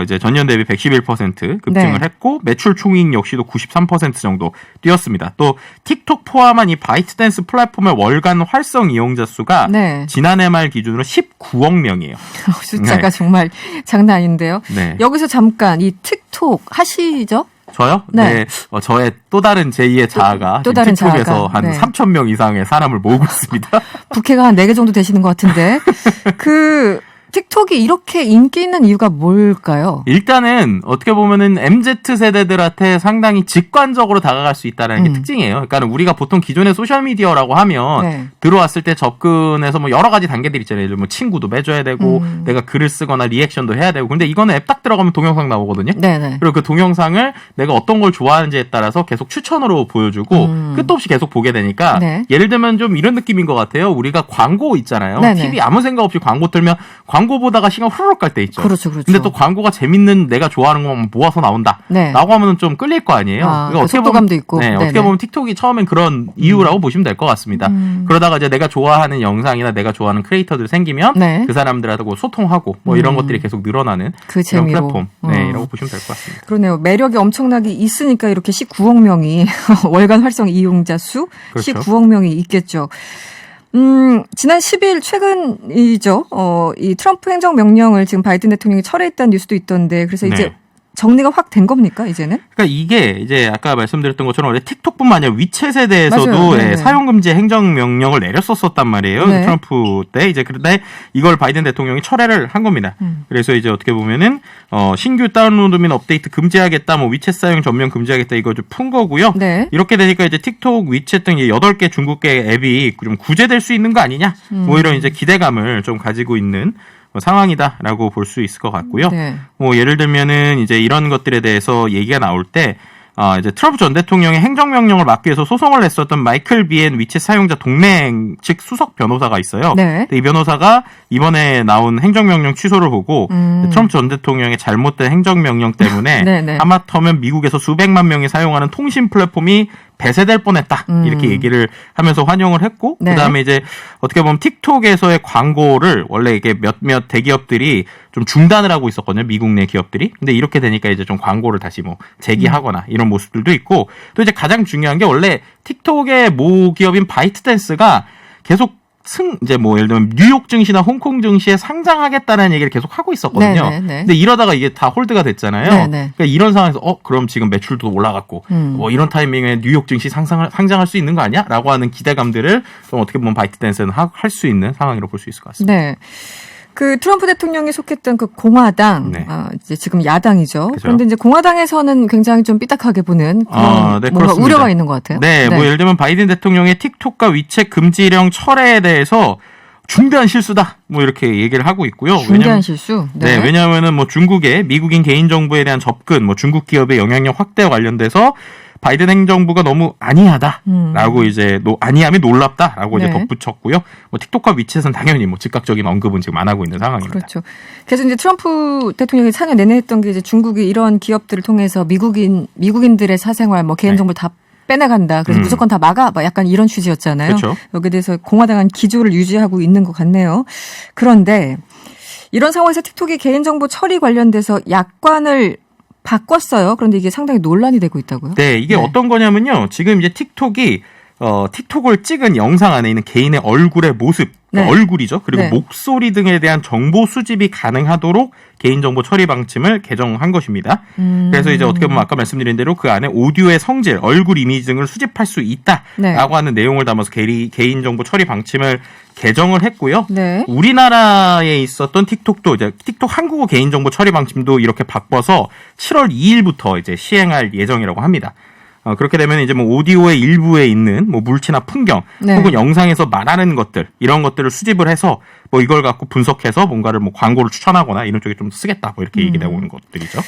이제 전년 대비 111% 급증을 네. 했고 매출 총익 역시도 93% 정도 뛰었습니다. 또 틱톡 포함한 이 바이트댄스 플랫폼의 월간 활성 이용자 수가 네. 지난해 말 기준으로 19억 명이에요. 숫자가 네. 정말 장난 아닌데요. 네. 여기서 잠깐 이 틱톡 하시죠? 저요? 네. 저의 또 다른 제2의 자아가 또 지금 다른 틱톡에서 자아가. 한 네. 3,000명 이상의 사람을 모으고 있습니다. 부캐가 한 4개 정도 되시는 것 같은데 그 틱톡이 이렇게 인기 있는 이유가 뭘까요? 일단은 어떻게 보면은 MZ 세대들한테 상당히 직관적으로 다가갈 수 있다는 게 특징이에요. 그러니까 우리가 보통 기존의 소셜 미디어라고 하면 네. 들어왔을 때 접근해서 뭐 여러 가지 단계들 있잖아요. 예를 들면 뭐 친구도 맺어야 되고 내가 글을 쓰거나 리액션도 해야 되고. 근데 이거는 앱 딱 들어가면 동영상 나오거든요. 네네. 그리고 그 동영상을 내가 어떤 걸 좋아하는지에 따라서 계속 추천으로 보여주고 끝도 없이 계속 보게 되니까 네. 예를 들면 좀 이런 느낌인 것 같아요. 우리가 광고 있잖아요. 네네. TV 아무 생각 없이 광고 틀면 광고 보다가 시간 후루룩 갈 때 있죠. 그렇죠, 그렇죠. 근데 또 광고가 재밌는 내가 좋아하는 것만 모아서 나온다. 네. 라고 하면 좀 끌릴 거 아니에요. 아, 그러니까 그 속도감도 있고. 네, 어떻게 네네. 보면 틱톡이 처음엔 그런 이유라고 보시면 될 것 같습니다. 그러다가 이제 내가 좋아하는 영상이나 내가 좋아하는 크리에이터들 생기면 네. 그 사람들하고 소통하고 뭐 이런 것들이 계속 늘어나는 그 그런 재미로. 플랫폼. 네, 라고 보시면 될 것 같습니다. 그러네요. 매력이 엄청나게 있으니까 이렇게 19억 명이 월간 활성 이용자 수 그렇죠. 19억 명이 있겠죠. 지난 10일 최근이죠. 이 트럼프 행정 명령을 지금 바이든 대통령이 철회했다는 뉴스도 있던데 그래서 이제 네. 정리가 확 된 겁니까 이제는? 그러니까 이게 이제 아까 말씀드렸던 것처럼 원래 틱톡뿐만 아니라 위챗에 대해서도 맞아요. 네네. 사용 금지 행정 명령을 내렸었단 말이에요. 네. 트럼프 때 이제 그런데 이걸 바이든 대통령이 철회를 한 겁니다. 그래서 이제 어떻게 보면은 신규 다운로드 및 업데이트 금지하겠다, 뭐 위챗 사용 전면 금지하겠다 이거 좀 푼 거고요. 네. 이렇게 되니까 이제 틱톡, 위챗 등 8개 중국계 앱이 좀 구제될 수 있는 거 아니냐? 뭐 이런 이제 기대감을 좀 가지고 있는 상황이다라고 볼 수 있을 것 같고요. 네. 뭐 예를 들면은 이제 이런 것들에 대해서 얘기가 나올 때 이제 트럼프 전 대통령의 행정명령을 막기 위해서 소송을 냈었던 마이클 비엔 위챗 사용자 동맹 측 수석 변호사가 있어요. 네. 근데 이 변호사가 이번에 나온 행정명령 취소를 보고 트럼프 전 대통령의 잘못된 행정명령 때문에 네네. 하마터면 미국에서 수백만 명이 사용하는 통신 플랫폼이 폐쇄될 뻔했다. 이렇게 얘기를 하면서 환영을 했고 네. 그다음에 이제 어떻게 보면 틱톡에서의 광고를 원래 이게 몇몇 대기업들이 좀 중단을 하고 있었거든요. 미국 내 기업들이. 근데 이렇게 되니까 이제 좀 광고를 다시 뭐 재기하거나 이런 모습들도 있고 또 이제 가장 중요한 게 원래 틱톡의 모 기업인 바이트댄스가 계속 이제 뭐 예를 들면 뉴욕 증시나 홍콩 증시에 상장하겠다는 얘기를 계속 하고 있었거든요. 네네네. 근데 이러다가 이게 다 홀드가 됐잖아요. 네네. 그러니까 이런 상황에서 그럼 지금 매출도 올라갔고 뭐 이런 타이밍에 뉴욕 증시 상장할 수 있는 거 아니야? 라고 하는 기대감들을 좀 어떻게 보면 바이트댄스는 할 수 있는 상황이라고 볼 수 있을 것 같습니다. 네. 그 트럼프 대통령이 속했던 그 공화당, 네. 이제 지금 야당이죠. 그죠. 그런데 이제 공화당에서는 굉장히 좀 삐딱하게 보는 그런 네, 뭔가 그렇습니다. 우려가 있는 것 같아요. 네, 뭐 예를 들면 바이든 대통령의 틱톡과 위챗 금지령 철회에 대해서 중대한 실수다. 뭐 이렇게 얘기를 하고 있고요. 중대한 실수. 네, 왜냐하면은 뭐 중국의 미국인 개인정보에 대한 접근, 뭐 중국 기업의 영향력 확대와 관련돼서 바이든 행정부가 너무 안이하다라고 이제 안이함이 놀랍다라고 네. 이제 덧붙였고요. 뭐 틱톡과 위챗은 당연히 뭐 즉각적인 언급은 지금 안 하고 있는 상황입니다. 그렇죠. 그래서 이제 트럼프 대통령이 4년 내내 했던 게 이제 중국이 이런 기업들을 통해서 미국인들의 사생활, 뭐 개인정보 다 빼나간다. 그래서 무조건 다 막아. 막 약간 이런 취지였잖아요. 그렇죠. 여기에 대해서 공화당은 기조를 유지하고 있는 것 같네요. 그런데 이런 상황에서 틱톡이 개인정보 처리 관련돼서 약관을 바꿨어요. 그런데 이게 상당히 논란이 되고 있다고요? 네, 이게 어떤 거냐면요. 지금 이제 틱톡이 틱톡을 찍은 영상 안에 있는 개인의 얼굴의 모습, 네. 얼굴이죠. 그리고 네. 목소리 등에 대한 정보 수집이 가능하도록 개인정보 처리 방침을 개정한 것입니다. 그래서 이제 어떻게 보면 아까 말씀드린 대로 그 안에 오디오의 성질, 얼굴 이미지 등을 수집할 수 있다라고 네. 하는 내용을 담아서 개인정보 처리 방침을 개정을 했고요. 네. 우리나라에 있었던 틱톡도 이제 틱톡 한국어 개인정보 처리 방침도 이렇게 바꿔서 7월 2일부터 이제 시행할 예정이라고 합니다. 그렇게 되면 이제 뭐 오디오의 일부에 있는 뭐 물체나 풍경 네. 혹은 영상에서 말하는 것들 이런 것들을 수집을 해서 뭐 이걸 갖고 분석해서 뭔가를 뭐 광고를 추천하거나 이런 쪽에 좀 쓰겠다 뭐 이렇게 얘기되고 있는 것들이죠.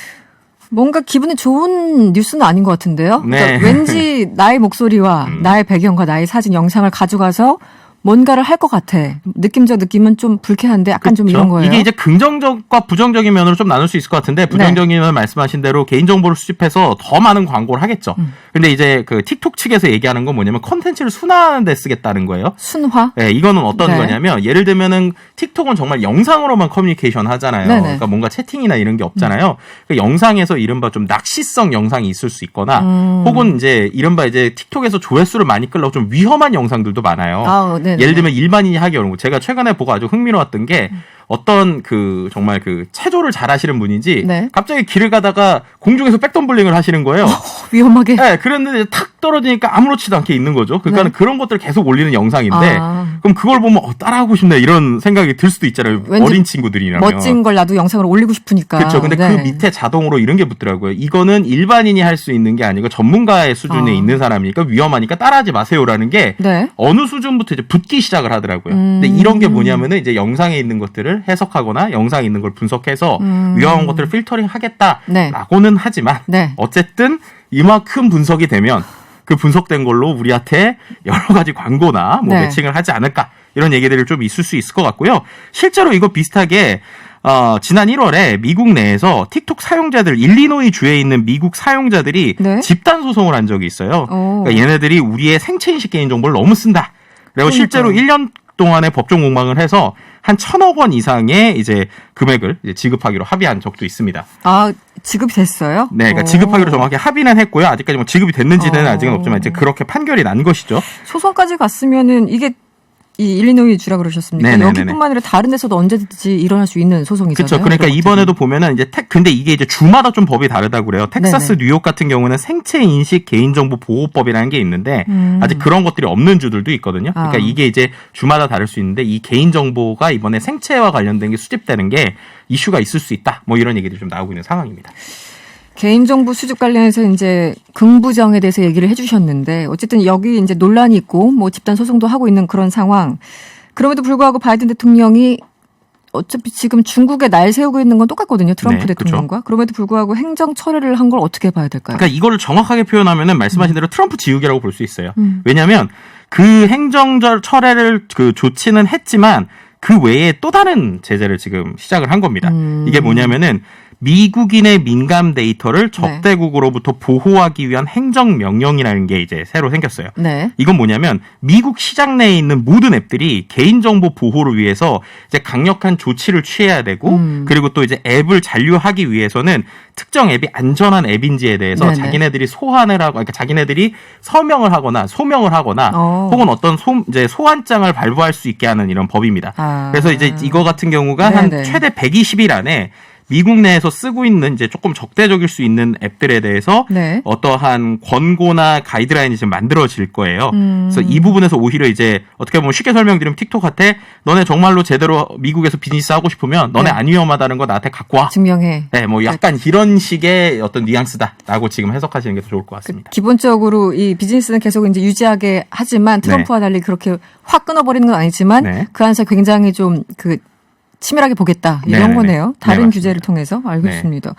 뭔가 기분이 좋은 뉴스는 아닌 것 같은데요. 네. 그러니까 왠지 나의 목소리와 나의 배경과 나의 사진, 영상을 가져가서 뭔가를 할 것 같아. 느낌적 느낌은 좀 불쾌한데 약간 좀 이런 거예요. 이게 이제 긍정적과 부정적인 면으로 좀 나눌 수 있을 것 같은데 부정적인 면은 말씀하신 대로 개인정보를 수집해서 더 많은 광고를 하겠죠. 근데 이제 그 틱톡 측에서 얘기하는 건 뭐냐면 컨텐츠를 순화하는 데 쓰겠다는 거예요. 순화? 네, 이거는 어떤 네. 거냐면 예를 들면은 틱톡은 정말 영상으로만 커뮤니케이션 하잖아요. 네네. 그러니까 뭔가 채팅이나 이런 게 없잖아요. 그러니까 영상에서 이른바 좀 낚시성 영상이 있을 수 있거나 혹은 이제 이른바 이제 틱톡에서 조회수를 많이 끌려고 좀 위험한 영상들도 많아요. 아, 네네. 예를 들면 일반인이 하기 어려운 거. 제가 최근에 보고 아주 흥미로웠던 게 어떤 그 정말 그 체조를 잘하시는 분인지 네. 갑자기 길을 가다가 공중에서 백덤블링을 하시는 거예요. 위험하게. 네, 그런데 탁 떨어지니까 아무렇지도 않게 있는 거죠. 그러니까 네. 그런 것들을 계속 올리는 영상인데 아. 그럼 그걸 보면 따라하고 싶네 이런 생각이 들 수도 있잖아요. 왠지 어린 친구들이라면. 멋진 걸 나도 영상으로 올리고 싶으니까. 그렇죠. 근데 네. 그 밑에 자동으로 이런 게 붙더라고요. 이거는 일반인이 할 수 있는 게 아니고 전문가의 수준에 있는 사람이니까 위험하니까 따라하지 마세요라는 게 네. 어느 수준부터 이제 붙기 시작을 하더라고요. 근데 이런 게 뭐냐면은 이제 영상에 있는 것들을 해석하거나 영상에 있는 걸 분석해서 위험한 것들을 필터링 하겠다라고는 네. 하지만 네. 어쨌든 이만큼 분석이 되면 그 분석된 걸로 우리한테 여러 가지 광고나 뭐 네. 매칭을 하지 않을까 이런 얘기들이 좀 있을 수 있을 것 같고요. 실제로 이거 비슷하게 지난 1월에 미국 내에서 틱톡 사용자들 일리노이 주에 있는 미국 사용자들이 네. 집단 소송을 한 적이 있어요. 오. 그러니까 얘네들이 우리의 생체인식 개인정보를 너무 쓴다. 그리고 실제로 1년 동안에 법정 공방을 해서 한 1,000억 원 이상의 이제 금액을 이제 지급하기로 합의한 적도 있습니다. 아, 지급이 됐어요? 네, 그러니까 오. 지급하기로 정확히 합의는 했고요. 아직까지 뭐 지급이 됐는지는 어. 아직은 없지만 이제 그렇게 판결이 난 것이죠. 소송까지 갔으면은 이게 이 일리노이 주라 그러셨습니까? 네네네네. 여기뿐만 아니라 다른 데서도 언제든지 일어날 수 있는 소송이잖아요. 그렇죠. 그러니까 이런 이번에도 보면은 이제 근데 이게 이제 주마다 좀 법이 다르다고 그래요. 텍사스, 네네. 뉴욕 같은 경우는 생체 인식 개인정보 보호법이라는 게 있는데 아직 그런 것들이 없는 주들도 있거든요. 그러니까 아. 이게 이제 주마다 다를 수 있는데 이 개인정보가 이번에 생체와 관련된 게 수집되는 게 이슈가 있을 수 있다. 뭐 이런 얘기들이 좀 나오고 있는 상황입니다. 개인정보 수집 관련해서 이제 긍부정에 대해서 얘기를 해주셨는데 어쨌든 여기 이제 논란이 있고 뭐 집단 소송도 하고 있는 그런 상황. 그럼에도 불구하고 바이든 대통령이 어차피 지금 중국에 날 세우고 있는 건 똑같거든요. 트럼프 네, 대통령과. 그럼에도 불구하고 행정 처리를 한 걸 어떻게 봐야 될까요? 그러니까 이거를 정확하게 표현하면은 말씀하신 대로 트럼프 지우개라고 볼 수 있어요. 왜냐하면 그 행정 철회를 그 조치는 했지만 그 외에 또 다른 제재를 지금 시작을 한 겁니다. 이게 뭐냐면은 미국인의 민감 데이터를 적대국으로부터 보호하기 위한 행정명령이라는 게 이제 새로 생겼어요. 네. 이건 뭐냐면 미국 시장 내에 있는 모든 앱들이 개인정보 보호를 위해서 이제 강력한 조치를 취해야 되고 그리고 또 이제 앱을 잔류하기 위해서는 특정 앱이 안전한 앱인지에 대해서 네네. 자기네들이 소환을 하고 그러니까 자기네들이 서명을 하거나 소명을 하거나 혹은 어떤 이제 소환장을 발부할 수 있게 하는 이런 법입니다. 아. 그래서 이제 이거 같은 경우가 한 네네. 최대 120일 안에 미국 내에서 쓰고 있는 이제 조금 적대적일 수 있는 앱들에 대해서 네. 어떠한 권고나 가이드라인이 지금 만들어질 거예요. 그래서 이 부분에서 오히려 이제 어떻게 보면 쉽게 설명드리면 틱톡한테 너네 정말로 제대로 미국에서 비즈니스 하고 싶으면 너네 네. 안 위험하다는 거 나한테 갖고 와. 증명해. 네, 뭐 약간 이런 식의 어떤 뉘앙스다라고 지금 해석하시는 게 더 좋을 것 같습니다. 기본적으로 이 비즈니스는 계속 이제 유지하게 하지만 트럼프와 달리 그렇게 확 끊어버리는 건 아니지만 네. 그 안에서 굉장히 좀 그 치밀하게 보겠다 이런 네네네. 거네요. 네, 다른 맞습니다. 규제를 통해서 알겠습니다.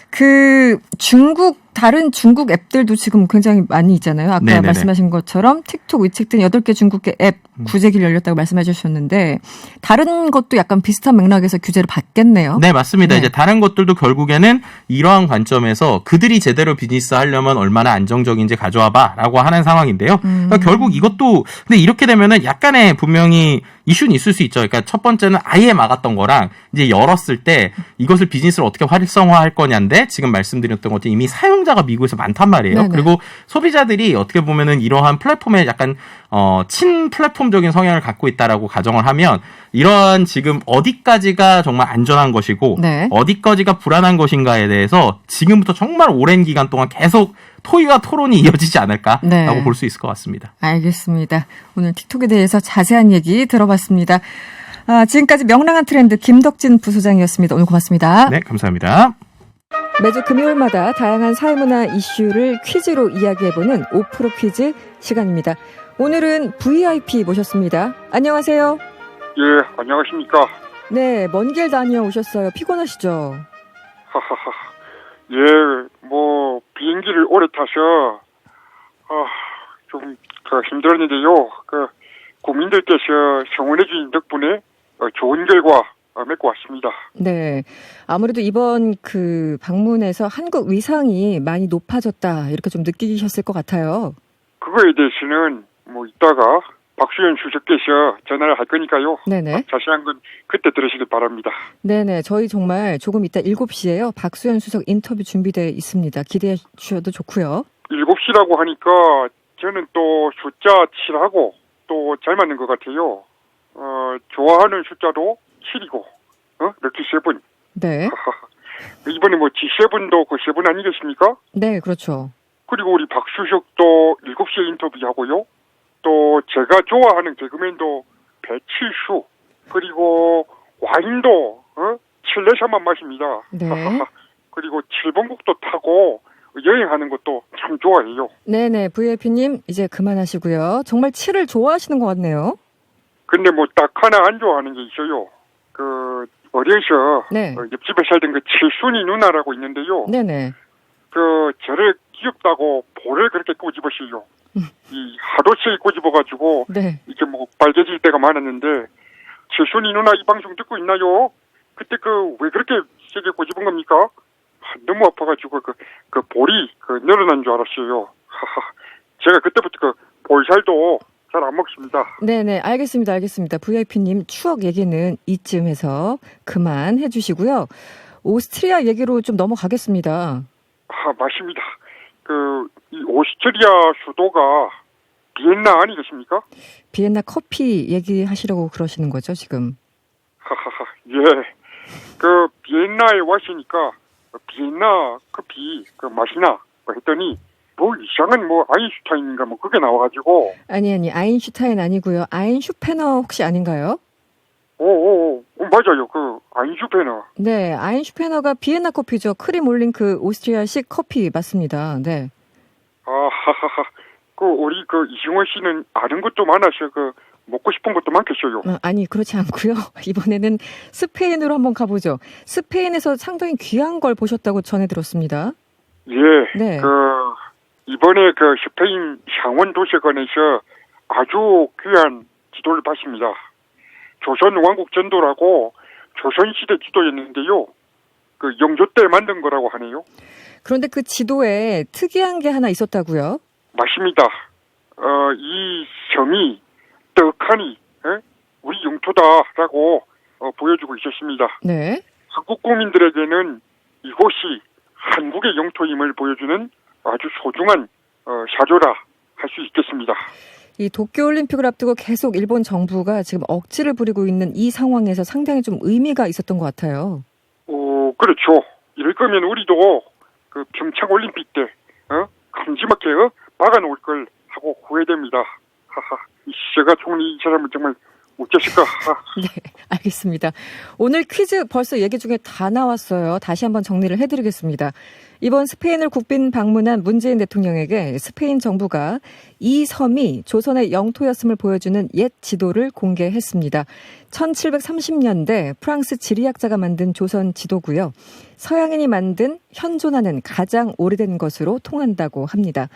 그 중국 다른 중국 앱들도 지금 굉장히 많이 있잖아요. 아까 네네네. 말씀하신 것처럼 틱톡, 위챗 등 8개 중국계 앱 구제기를 열렸다고 말씀해 주셨는데 다른 것도 약간 비슷한 맥락에서 규제를 받겠네요. 네, 맞습니다. 네. 이제 다른 것들도 결국에는 이러한 관점에서 그들이 제대로 비즈니스 하려면 얼마나 안정적인지 가져와봐라고 하는 상황인데요. 그러니까 결국 이것도 근데 이렇게 되면은 약간의 분명히 이슈는 있을 수 있죠. 그러니까 첫 번째는 아예 막았던 거랑 이제 열었을 때 이것을 비즈니스를 어떻게 활성화할 거냐인데 지금 말씀드렸던 것처럼 이미 사용자가 미국에서 많단 말이에요. 네네. 그리고 소비자들이 어떻게 보면은 이러한 플랫폼에 약간 친 플랫폼적인 성향을 갖고 있다라고 가정을 하면 이러한 지금 어디까지가 정말 안전한 것이고 네. 어디까지가 불안한 것인가에 대해서 지금부터 정말 오랜 기간 동안 계속 토의와 토론이 이어지지 않을까라고 네. 볼 수 있을 것 같습니다. 알겠습니다. 오늘 틱톡에 대해서 자세한 얘기 들어봤습니다. 지금까지 명랑한 트렌드 김덕진 부소장이었습니다. 오늘 고맙습니다. 네, 감사합니다. 매주 금요일마다 다양한 사회문화 이슈를 퀴즈로 이야기해보는 5% 퀴즈 시간입니다. 오늘은 VIP 모셨습니다. 안녕하세요. 예, 안녕하십니까. 네, 먼 길 다녀오셨어요. 피곤하시죠? 하하하. 예, 비행기를 오래 타서, 좀, 힘들었는데요. 국민들께서 성원해주신 덕분에, 좋은 결과, 맺고 왔습니다. 네. 아무래도 이번 방문에서 한국 위상이 많이 높아졌다. 이렇게 좀 느끼셨을 것 같아요. 그거에 대해서는, 이따가 박수현 수석께서 전화를 할 거니까요. 네네. 자세한 건 그때 들으시길 바랍니다. 네네. 저희 정말 조금 이따 7시에요. 박수현 수석 인터뷰 준비되어 있습니다. 기대해 주셔도 좋고요. 7시라고 하니까, 저는 또 숫자 7하고, 또 잘 맞는 것 같아요. 좋아하는 숫자도 7이고, 럭키 7. 네. 이번에 G7도 그 7 아니겠습니까? 네, 그렇죠. 그리고 우리 박수석도 7시에 인터뷰하고요. 또 제가 좋아하는 개그맨도 배칠수, 그리고 와인도 7레샷만 마십니다. 네. 그리고 7번국도 타고 여행하는 것도 참 좋아해요. 네네. VIP님 이제 그만하시고요. 정말 7을 좋아하시는 것 같네요. 근데 딱 하나 안 좋아하는 게 있어요. 어려서 네. 옆집에 살던 칠순이 누나라고 있는데요. 네네. 저를 귀엽다고 볼을 그렇게 꼬집으시요. 이 하도 세게 꼬집어가지고 네. 이게 빨개질 때가 많았는데 칠순이 누나 이 방송 듣고 있나요? 그때 왜 그렇게 세게 꼬집은 겁니까? 너무 아파가지고 볼이 늘어난 줄 알았어요. 제가 그때부터 볼살도 잘 안 먹습니다. 네네. 알겠습니다. VIP님 추억 얘기는 이쯤에서 그만해 주시고요. 오스트리아 얘기로 좀 넘어가겠습니다. 맞습니다. 이 오스트리아 수도가 비엔나 아니겠습니까? 비엔나 커피 얘기하시려고 그러시는 거죠, 지금? 예. 비엔나에 왔으니까 비엔나 커피 맛이나 했더니 이상한 아인슈타인인가 그게 나와가지고. 아니 아인슈타인 아니고요. 아인슈페너 혹시 아닌가요? 맞아요. 아인슈페너. 네, 아인슈페너가 비엔나 커피죠. 크림 올린 오스트리아식 커피 맞습니다. 네. 우리 이승원 씨는 아는 것도 많아서 먹고 싶은 것도 많겠어요. 아니, 그렇지 않고요. 이번에는 스페인으로 한번 가보죠. 스페인에서 상당히 귀한 걸 보셨다고 전해 들었습니다. 예. 네. 이번에 스페인 상원 도서관에서 아주 귀한 지도를 봤습니다. 조선 왕국 전도라고 조선시대 지도였는데요. 영조 때 만든 거라고 하네요. 그런데 그 지도에 특이한 게 하나 있었다고요? 맞습니다. 이 섬이 떡하니 우리 영토다라고 보여주고 있었습니다. 네. 한국 국민들에게는 이곳이 한국의 영토임을 보여주는 아주 소중한 사조라 할 수 있겠습니다. 이 도쿄올림픽을 앞두고 계속 일본 정부가 지금 억지를 부리고 있는 이 상황에서 상당히 좀 의미가 있었던 것 같아요. 그렇죠. 이럴 거면 우리도 평창올림픽 때 큼지막하게 막아놓을 걸 하고 후회됩니다. 이씨가 총리 이 사람은 정말 어쩌실까? 네, 알겠습니다. 오늘 퀴즈 벌써 얘기 중에 다 나왔어요. 다시 한번 정리를 해드리겠습니다. 이번 스페인을 국빈 방문한 문재인 대통령에게 스페인 정부가 이 섬이 조선의 영토였음을 보여주는 옛 지도를 공개했습니다. 1730년대 프랑스 지리학자가 만든 조선 지도고요. 서양인이 만든 현존하는 가장 오래된 것으로 통한다고 합니다.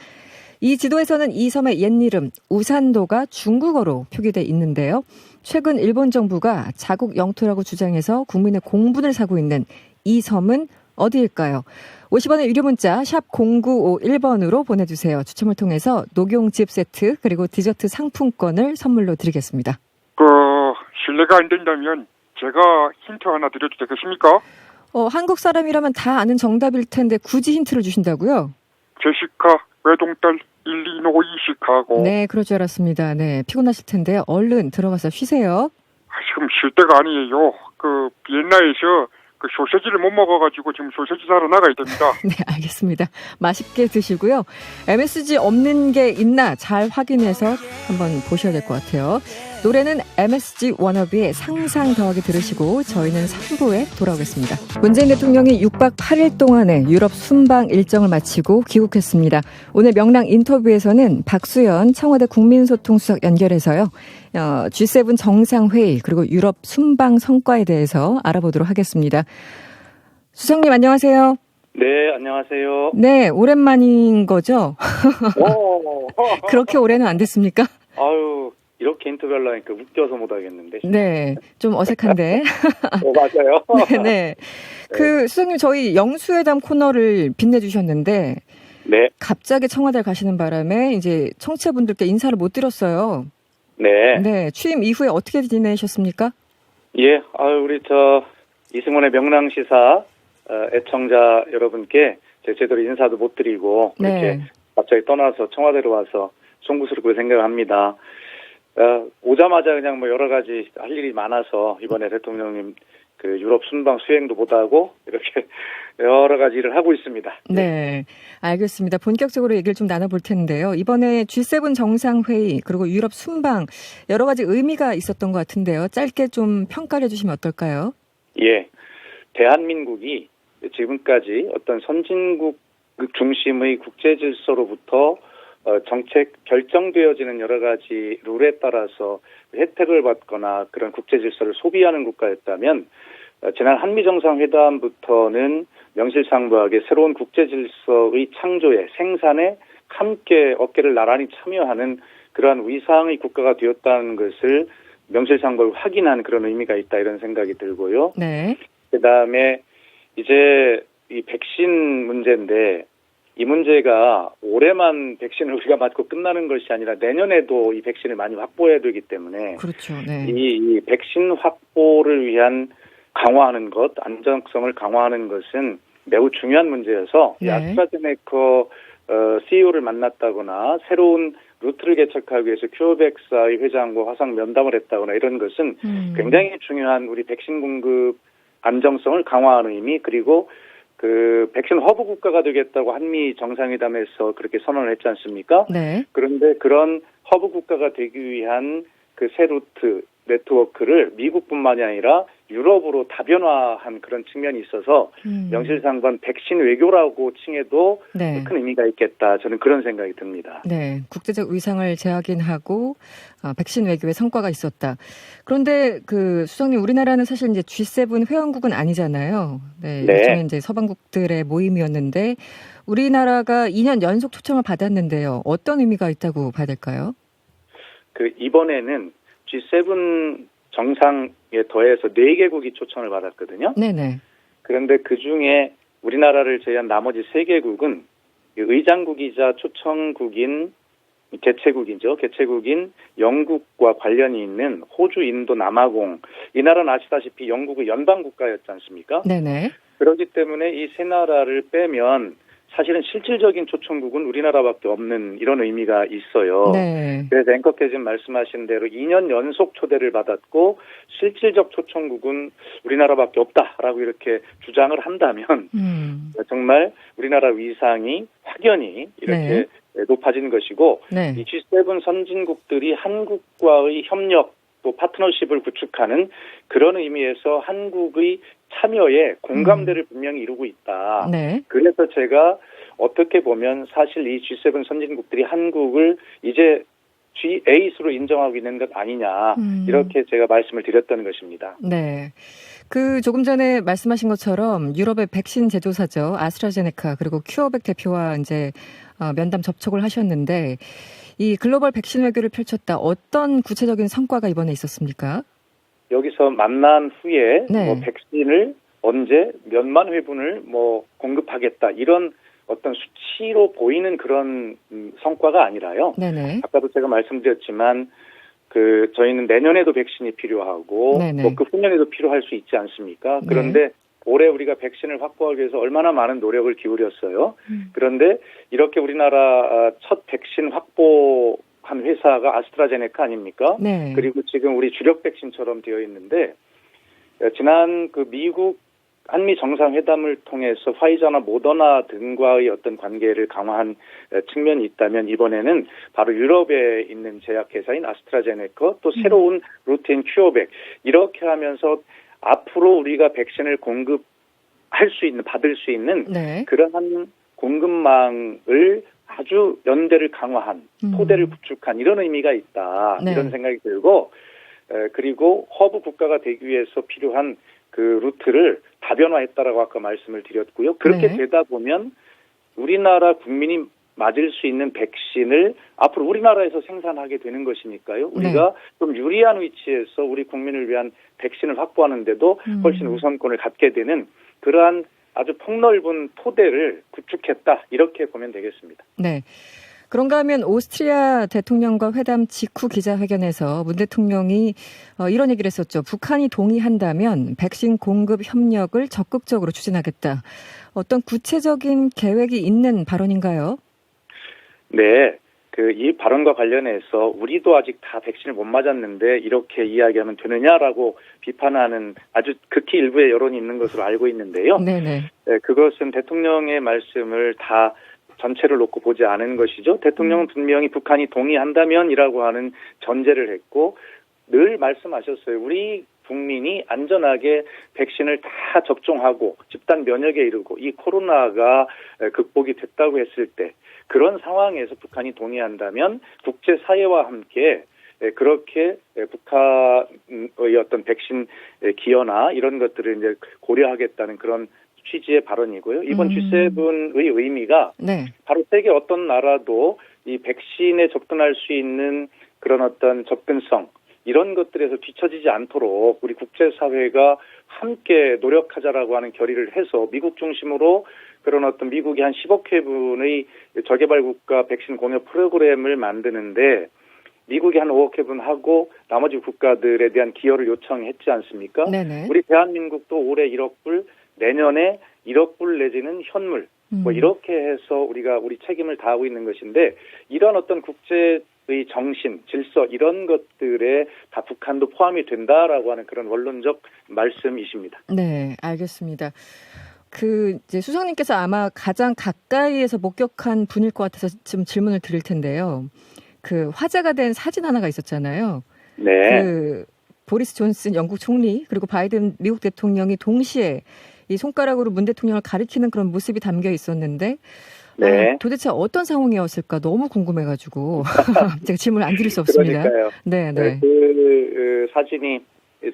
이 지도에서는 이 섬의 옛 이름 우산도가 중국어로 표기돼 있는데요. 최근 일본 정부가 자국 영토라고 주장해서 국민의 공분을 사고 있는 이 섬은 어디일까요? 50원의 유료 문자 샵 0951번으로 보내주세요. 추첨을 통해서 녹용즙 세트 그리고 디저트 상품권을 선물로 드리겠습니다. 실례가 안 된다면 제가 힌트 하나 드려도 되겠습니까? 한국 사람이라면 다 아는 정답일 텐데 굳이 힌트를 주신다고요? 제시카 외동딸 일리노이 시카고. 네, 그럴 줄 알았습니다. 네, 피곤하실 텐데 얼른 들어가서 쉬세요. 지금 쉴 때가 아니에요. 비엔나에서 소세지를 못 먹어가지고 지금 소세지 사러 나가야 됩니다. 네, 알겠습니다. 맛있게 드시고요. MSG 없는 게 있나 잘 확인해서 한번 보셔야 될 것 같아요. 노래는 MSG 워너비의 상상 더하기 들으시고 저희는 3부에 돌아오겠습니다. 문재인 대통령이 6박 8일 동안의 유럽 순방 일정을 마치고 귀국했습니다. 오늘 명랑 인터뷰에서는 박수현 청와대 국민소통수석 연결해서요. G7 정상회의 그리고 유럽 순방 성과에 대해서 알아보도록 하겠습니다. 수석님 안녕하세요. 네, 안녕하세요. 네, 오랜만인 거죠? 그렇게 오래는 안 됐습니까? 아유, 이렇게 인터뷰를 하니까 웃겨서 못 하겠는데. 네, 좀 어색한데. 맞아요. 네. 수석님 저희 영수회담 코너를 빛내주셨는데. 네. 갑자기 청와대를 가시는 바람에 이제 청취자분들께 인사를 못 드렸어요. 네. 네. 취임 이후에 어떻게 지내셨습니까? 예, 우리 이승원의 명랑시사 애청자 여러분께 제대로 인사도 못 드리고 그렇게 네. 갑자기 떠나서 청와대로 와서 송구스럽게 생각합니다. 오자마자 그냥 여러 가지 할 일이 많아서 이번에 대통령님 유럽 순방 수행도 못하고 이렇게 여러 가지 일을 하고 있습니다. 네, 알겠습니다. 본격적으로 얘기를 좀 나눠볼 텐데요. 이번에 G7 정상회의 그리고 유럽 순방 여러 가지 의미가 있었던 것 같은데요. 짧게 좀 평가를 해주시면 어떨까요? 예, 대한민국이 지금까지 어떤 선진국 중심의 국제 질서로부터 정책 결정되어지는 여러 가지 룰에 따라서 혜택을 받거나 그런 국제 질서를 소비하는 국가였다면 지난 한미 정상회담부터는 명실상부하게 새로운 국제 질서의 창조에 생산에 함께 어깨를 나란히 참여하는 그러한 위상의 국가가 되었다는 것을 명실상부하게 확인한 그런 의미가 있다 이런 생각이 들고요. 네. 그다음에 이제 이 백신 문제인데 이 문제가 올해만 백신을 우리가 맞고 끝나는 것이 아니라 내년에도 이 백신을 많이 확보해야 되기 때문에 그렇죠. 네. 이 백신 확보를 위한 강화하는 것, 안정성을 강화하는 것은 매우 중요한 문제여서 네. 아스트라제네카 CEO를 만났다거나 새로운 루트를 개척하기 위해서 큐어백사의 회장과 화상 면담을 했다거나 이런 것은 굉장히 중요한 우리 백신 공급 안정성을 강화하는 의미 그리고 백신 허브 국가가 되겠다고 한미 정상회담에서 그렇게 선언을 했지 않습니까? 네. 그런데 그런 허브 국가가 되기 위한 새 루트 네트워크를 미국뿐만이 아니라 유럽으로 다변화한 그런 측면이 있어서 명실상부한 백신 외교라고 칭해도 네. 큰 의미가 있겠다. 저는 그런 생각이 듭니다. 네, 국제적 위상을 재확인하고 백신 외교에 성과가 있었다. 그런데 수석님 우리나라는 사실 이제 G7 회원국은 아니잖아요. 네, 네. 일종의 이제 서방국들의 모임이었는데 우리나라가 2년 연속 초청을 받았는데요. 어떤 의미가 있다고 봐야 될까요? 이번에는 G7 정상에 더해서 4개국이 초청을 받았거든요. 네네. 그런데 그중에 우리나라를 제외한 나머지 3개국은 의장국이자 초청국인 개최국인 영국과 관련이 있는 호주, 인도, 남아공. 이 나라는 아시다시피 영국의 연방국가였지 않습니까? 네네. 그렇기 때문에 이 세 나라를 빼면 사실은 실질적인 초청국은 우리나라밖에 없는 이런 의미가 있어요. 네. 그래서 앵커께서 말씀하신 대로 2년 연속 초대를 받았고 실질적 초청국은 우리나라밖에 없다라고 이렇게 주장을 한다면 정말 우리나라 위상이 확연히 이렇게 높아진 것이고 네. 이 G7 선진국들이 한국과의 협력 또 파트너십을 구축하는 그런 의미에서 한국의 참여에 공감대를 분명히 이루고 있다. 네. 그래서 제가 어떻게 보면 사실 이 G7 선진국들이 한국을 이제 G8으로 인정하고 있는 것 아니냐 이렇게 제가 말씀을 드렸던 것입니다. 네. 그 조금 전에 말씀하신 것처럼 유럽의 백신 제조사죠. 아스트라제네카 그리고 큐어백 대표와 이제 면담 접촉을 하셨는데 이 글로벌 백신 외교를 펼쳤다. 어떤 구체적인 성과가 이번에 있었습니까? 여기서 만난 후에 네. 뭐 백신을 언제 몇만 회분을 뭐 공급하겠다 이런 어떤 수치로 보이는 그런 성과가 아니라요. 네네. 아까도 제가 말씀드렸지만 그 저희는 내년에도 백신이 필요하고 네네. 뭐 그 후년에도 필요할 수 있지 않습니까? 그런데 올해 우리가 백신을 확보하기 위해서 얼마나 많은 노력을 기울였어요. 그런데 이렇게 우리나라 첫 백신 확보한 회사가 아스트라제네카 아닙니까? 네. 그리고 지금 우리 주력 백신처럼 되어 있는데 지난 그 미국 한미 정상회담을 통해서 화이자나 모더나 등과의 어떤 관계를 강화한 측면이 있다면 이번에는 바로 유럽에 있는 제약회사인 아스트라제네카 또 새로운 루틴 큐어백 이렇게 하면서 앞으로 우리가 백신을 공급할 수 있는 받을 수 있는 네. 그러한 공급망을 아주 연대를 강화한 토대를 구축한 이런 의미가 있다. 네. 이런 생각이 들고 그리고 허브 국가가 되기 위해서 필요한 그 루트를 다변화했다라고 아까 말씀을 드렸고요. 그렇게 네. 되다 보면 우리나라 국민이 맞을 수 있는 백신을 앞으로 우리나라에서 생산하게 되는 것이니까요. 우리가 좀 유리한 위치에서 우리 국민을 위한 백신을 확보하는데도 훨씬 우선권을 갖게 되는 그러한 아주 폭넓은 토대를 구축했다. 이렇게 보면 되겠습니다. 네. 그런가 하면 오스트리아 대통령과 회담 직후 기자회견에서 문 대통령이 이런 얘기를 했었죠. 북한이 동의한다면 백신 공급 협력을 적극적으로 추진하겠다. 어떤 구체적인 계획이 있는 발언인가요? 네. 이 발언과 관련해서 우리도 아직 다 백신을 못 맞았는데 이렇게 이야기하면 되느냐라고 비판하는 아주 극히 일부의 여론이 있는 것으로 알고 있는데요. 네네. 네, 그것은 대통령의 말씀을 다 전체를 놓고 보지 않은 것이죠. 대통령은 분명히 북한이 동의한다면이라고 하는 전제를 했고 늘 말씀하셨어요. 우리 국민이 안전하게 백신을 다 접종하고 집단 면역에 이르고 이 코로나가 극복이 됐다고 했을 때 그런 상황에서 북한이 동의한다면 국제사회와 함께 그렇게 북한의 어떤 백신 기여나 이런 것들을 이제 고려하겠다는 그런 취지의 발언이고요. 이번 G7의 의미가 네. 바로 세계 어떤 나라도 이 백신에 접근할 수 있는 그런 어떤 접근성 이런 것들에서 뒤처지지 않도록 우리 국제사회가 함께 노력하자라고 하는 결의를 해서 미국 중심으로 그런 어떤 미국이 한 10억 회분의 저개발국가 백신 공여 프로그램을 만드는데 미국이 한 5억 회분하고 나머지 국가들에 대한 기여를 요청했지 않습니까? 네네. 우리 대한민국도 올해 1억 불, 내년에 1억 불 내지는 현물 뭐 이렇게 해서 우리가 우리 책임을 다하고 있는 것인데 이런 어떤 국제의 정신, 질서 이런 것들에 다 북한도 포함이 된다라고 하는 그런 원론적 말씀이십니다. 네, 알겠습니다. 이제 수석님께서 아마 가장 가까이에서 목격한 분일 것 같아서 좀 질문을 드릴 텐데요. 화제가 된 사진 하나가 있었잖아요. 네. 보리스 존슨 영국 총리 그리고 바이든 미국 대통령이 동시에 이 손가락으로 문 대통령을 가리키는 그런 모습이 담겨 있었는데 네. 도대체 어떤 상황이었을까 너무 궁금해가지고 제가 질문을 안 드릴 수 없습니다. 그러니까요. 네. 그 사진이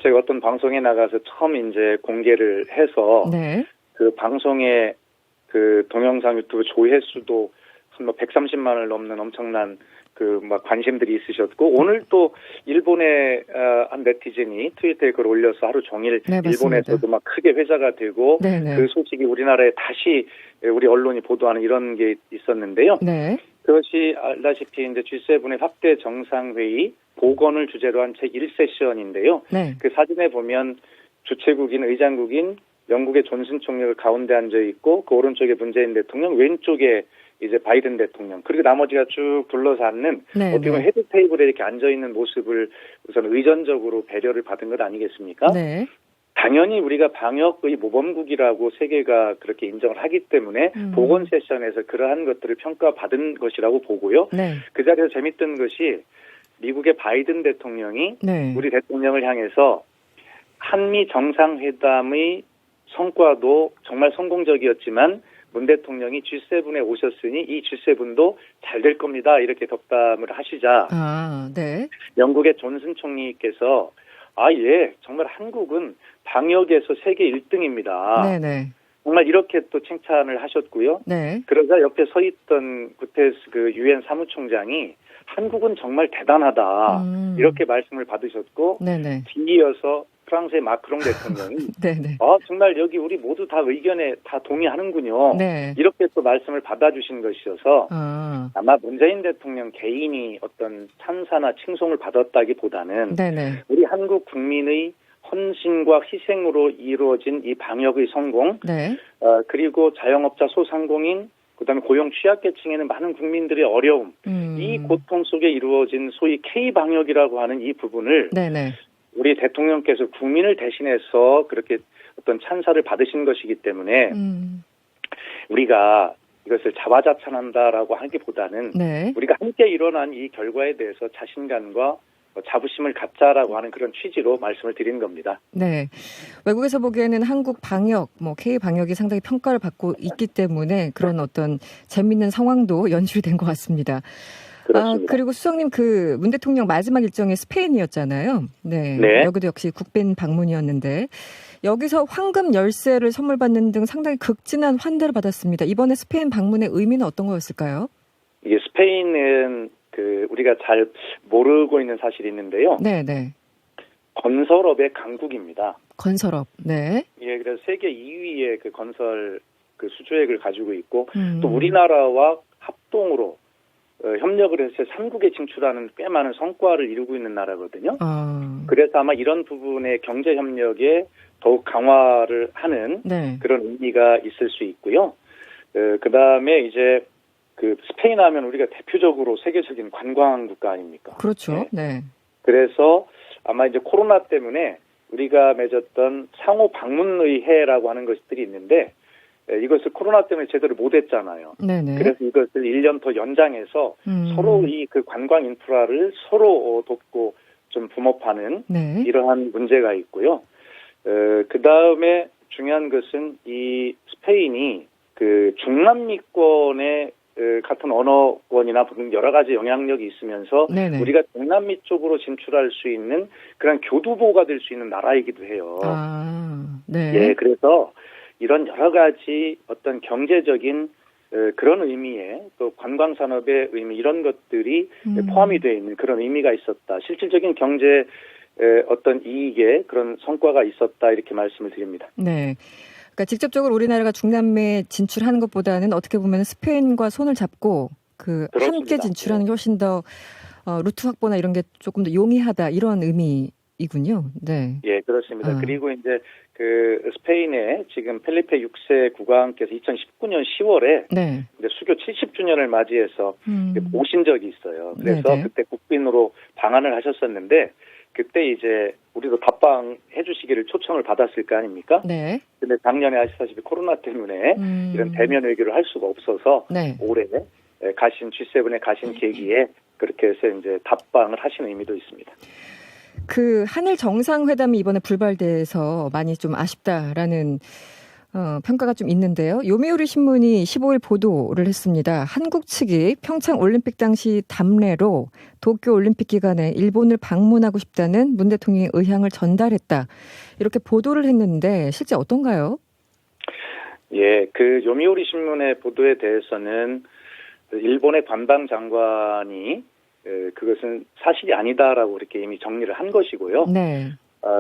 제가 어떤 방송에 나가서 처음 이제 공개를 해서 네. 그 방송의 그 동영상 유튜브 조회수도 한 130만을 넘는 엄청난 막 관심들이 있으셨고 오늘 또 일본의 한 네티즌이 트위터에 글을 올려서 하루 종일 네, 일본에서도 막 크게 회자가 되고 네네. 그 소식이 우리나라에 다시 우리 언론이 보도하는 이런 게 있었는데요. 네. 그것이 알다시피 이제 G7의 확대 정상회의 복원을 주제로 한 제1세션인데요. 네. 그 사진에 보면 주최국인 의장국인 영국의 존슨 총리가 가운데 앉아 있고 그 오른쪽에 문재인 대통령, 왼쪽에 이제 바이든 대통령 그리고 나머지가 쭉 둘러서 앉는 네, 어떻게 보면 네. 헤드 테이블에 이렇게 앉아 있는 모습을 우선 의전적으로 배려를 받은 것 아니겠습니까? 네. 당연히 우리가 방역의 모범국이라고 세계가 그렇게 인정을 하기 때문에 보건 세션에서 그러한 것들을 평가받은 것이라고 보고요. 네. 그 자리에서 재밌던 것이 미국의 바이든 대통령이 네. 우리 대통령을 향해서 한미 정상회담의 성과도 정말 성공적이었지만 문 대통령이 G7에 오셨으니 이 G7도 잘 될 겁니다. 이렇게 덕담을 하시자 네. 영국의 존슨 총리께서 예, 정말 한국은 방역에서 세계 1등입니다. 네네. 정말 이렇게 또 칭찬을 하셨고요. 네. 그러자 옆에 서 있던 구테스 그 유엔 사무총장이 한국은 정말 대단하다. 이렇게 말씀을 받으셨고 네네. 뒤이어서 프랑스의 마크롱 대통령이 네네. 정말 여기 우리 모두 다 의견에 다 동의하는군요. 네. 이렇게 또 말씀을 받아주신 것이어서 아. 아마 문재인 대통령 개인이 어떤 찬사나 칭송을 받았다기보다는 네네. 우리 한국 국민의 헌신과 희생으로 이루어진 이 방역의 성공, 네. 그리고 자영업자 소상공인, 그다음에 고용 취약계층에는 많은 국민들의 어려움, 이 고통 속에 이루어진 소위 K-방역이라고 하는 이 부분을 네네. 우리 대통령께서 국민을 대신해서 그렇게 어떤 찬사를 받으신 것이기 때문에 우리가 이것을 자화자찬한다라고 하기보다는 네. 우리가 함께 일어난 이 결과에 대해서 자신감과 자부심을 갖자라고 하는 그런 취지로 말씀을 드린 겁니다. 네. 외국에서 보기에는 한국 방역, K 방역이 상당히 평가를 받고 있기 때문에 그런 어떤 재밌는 상황도 연출이 된 것 같습니다. 그렇습니다. 그리고 수석님 문 대통령 마지막 일정이 스페인이었잖아요. 네. 네. 여기도 역시 국빈 방문이었는데 여기서 황금 열쇠를 선물 받는 등 상당히 극진한 환대를 받았습니다. 이번에 스페인 방문의 의미는 어떤 거였을까요? 이게 스페인은 우리가 잘 모르고 있는 사실이 있는데요. 네, 네. 건설업의 강국입니다. 건설업. 네. 예, 그래서 세계 2위의 그 건설 수주액을 가지고 있고 또 음. 우리나라와 합동으로 협력을 해서 3국에 진출하는 꽤 많은 성과를 이루고 있는 나라거든요. 그래서 아마 이런 부분의 경제 협력에 더욱 강화를 하는 네. 그런 의미가 있을 수 있고요. 그다음에 이제 스페인 하면 우리가 대표적으로 세계적인 관광 국가 아닙니까? 그렇죠. 네. 그래서 아마 이제 코로나 때문에 우리가 맺었던 상호 방문의 해라고 하는 것들이 있는데 이것을 코로나 때문에 제대로 못했잖아요. 네네. 그래서 이것을 1년 더 연장해서 서로 이 관광 인프라를 서로 돕고 좀 붐업하는 네. 이러한 문제가 있고요. 그다음에 중요한 것은 이 스페인이 중남미권의 같은 언어권이나 여러 가지 영향력이 있으면서 네네. 우리가 중남미 쪽으로 진출할 수 있는 그런 교두보가 될 수 있는 나라이기도 해요. 네. 예, 그래서 이런 여러 가지 어떤 경제적인 그런 의미의 또 관광산업의 의미 이런 것들이 포함이 되어 있는 그런 의미가 있었다. 실질적인 경제 어떤 이익의 그런 성과가 있었다 이렇게 말씀을 드립니다. 네. 그러니까 직접적으로 우리나라가 중남미에 진출하는 것보다는 어떻게 보면 스페인과 손을 잡고 함께 진출하는 게 훨씬 더 루트 확보나 이런 게 조금 더 용이하다 이런 의미이군요. 네. 예, 그렇습니다. 그리고 이제 스페인의 지금 펠리페 6세 국왕께서 2019년 10월에 네. 수교 70주년을 맞이해서 오신 적이 있어요. 그래서 네네. 그때 국빈으로 방한을 하셨었는데 그때 이제 우리도 답방 해주시기를 초청을 받았을 거 아닙니까? 네. 근데 작년에 아시다시피 코로나 때문에 이런 대면 외교를 할 수가 없어서 네. 올해 G7에 가신 계기에 그렇게 해서 이제 답방을 하신 의미도 있습니다. 한일 정상회담이 이번에 불발돼서 많이 좀 아쉽다라는 평가가 좀 있는데요. 요미우리 신문이 15일 보도를 했습니다. 한국 측이 평창 올림픽 당시 담례로 도쿄 올림픽 기간에 일본을 방문하고 싶다는 문 대통령의 의향을 전달했다. 이렇게 보도를 했는데 실제 어떤가요? 예, 요미우리 신문의 보도에 대해서는 일본의 관방장관이 그것은 사실이 아니다라고 이렇게 이미 정리를 한 것이고요. 네.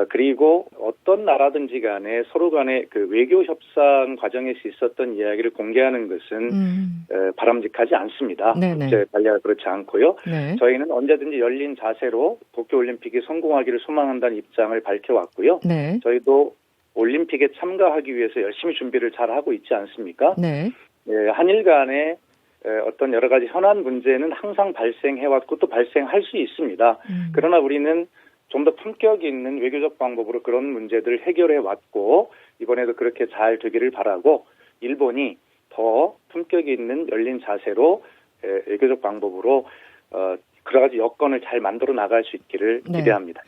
그리고 어떤 나라든지 간에 서로 간의 외교 협상 과정에서 있었던 이야기를 공개하는 것은 바람직하지 않습니다. 네네. 국제 관례가 그렇지 않고요. 네. 저희는 언제든지 열린 자세로 도쿄올림픽이 성공하기를 소망한다는 입장을 밝혀왔고요. 네. 저희도 올림픽에 참가하기 위해서 열심히 준비를 잘 하고 있지 않습니까? 네. 한일 간의 어떤 여러 가지 현안 문제는 항상 발생해왔고 또 발생할 수 있습니다. 그러나 우리는 좀 더 품격 있는 외교적 방법으로 그런 문제들을 해결해 왔고 이번에도 그렇게 잘 되기를 바라고 일본이 더 품격 있는 열린 자세로 외교적 방법으로 여러 가지 여건을 잘 만들어 나갈 수 있기를 네. 기대합니다.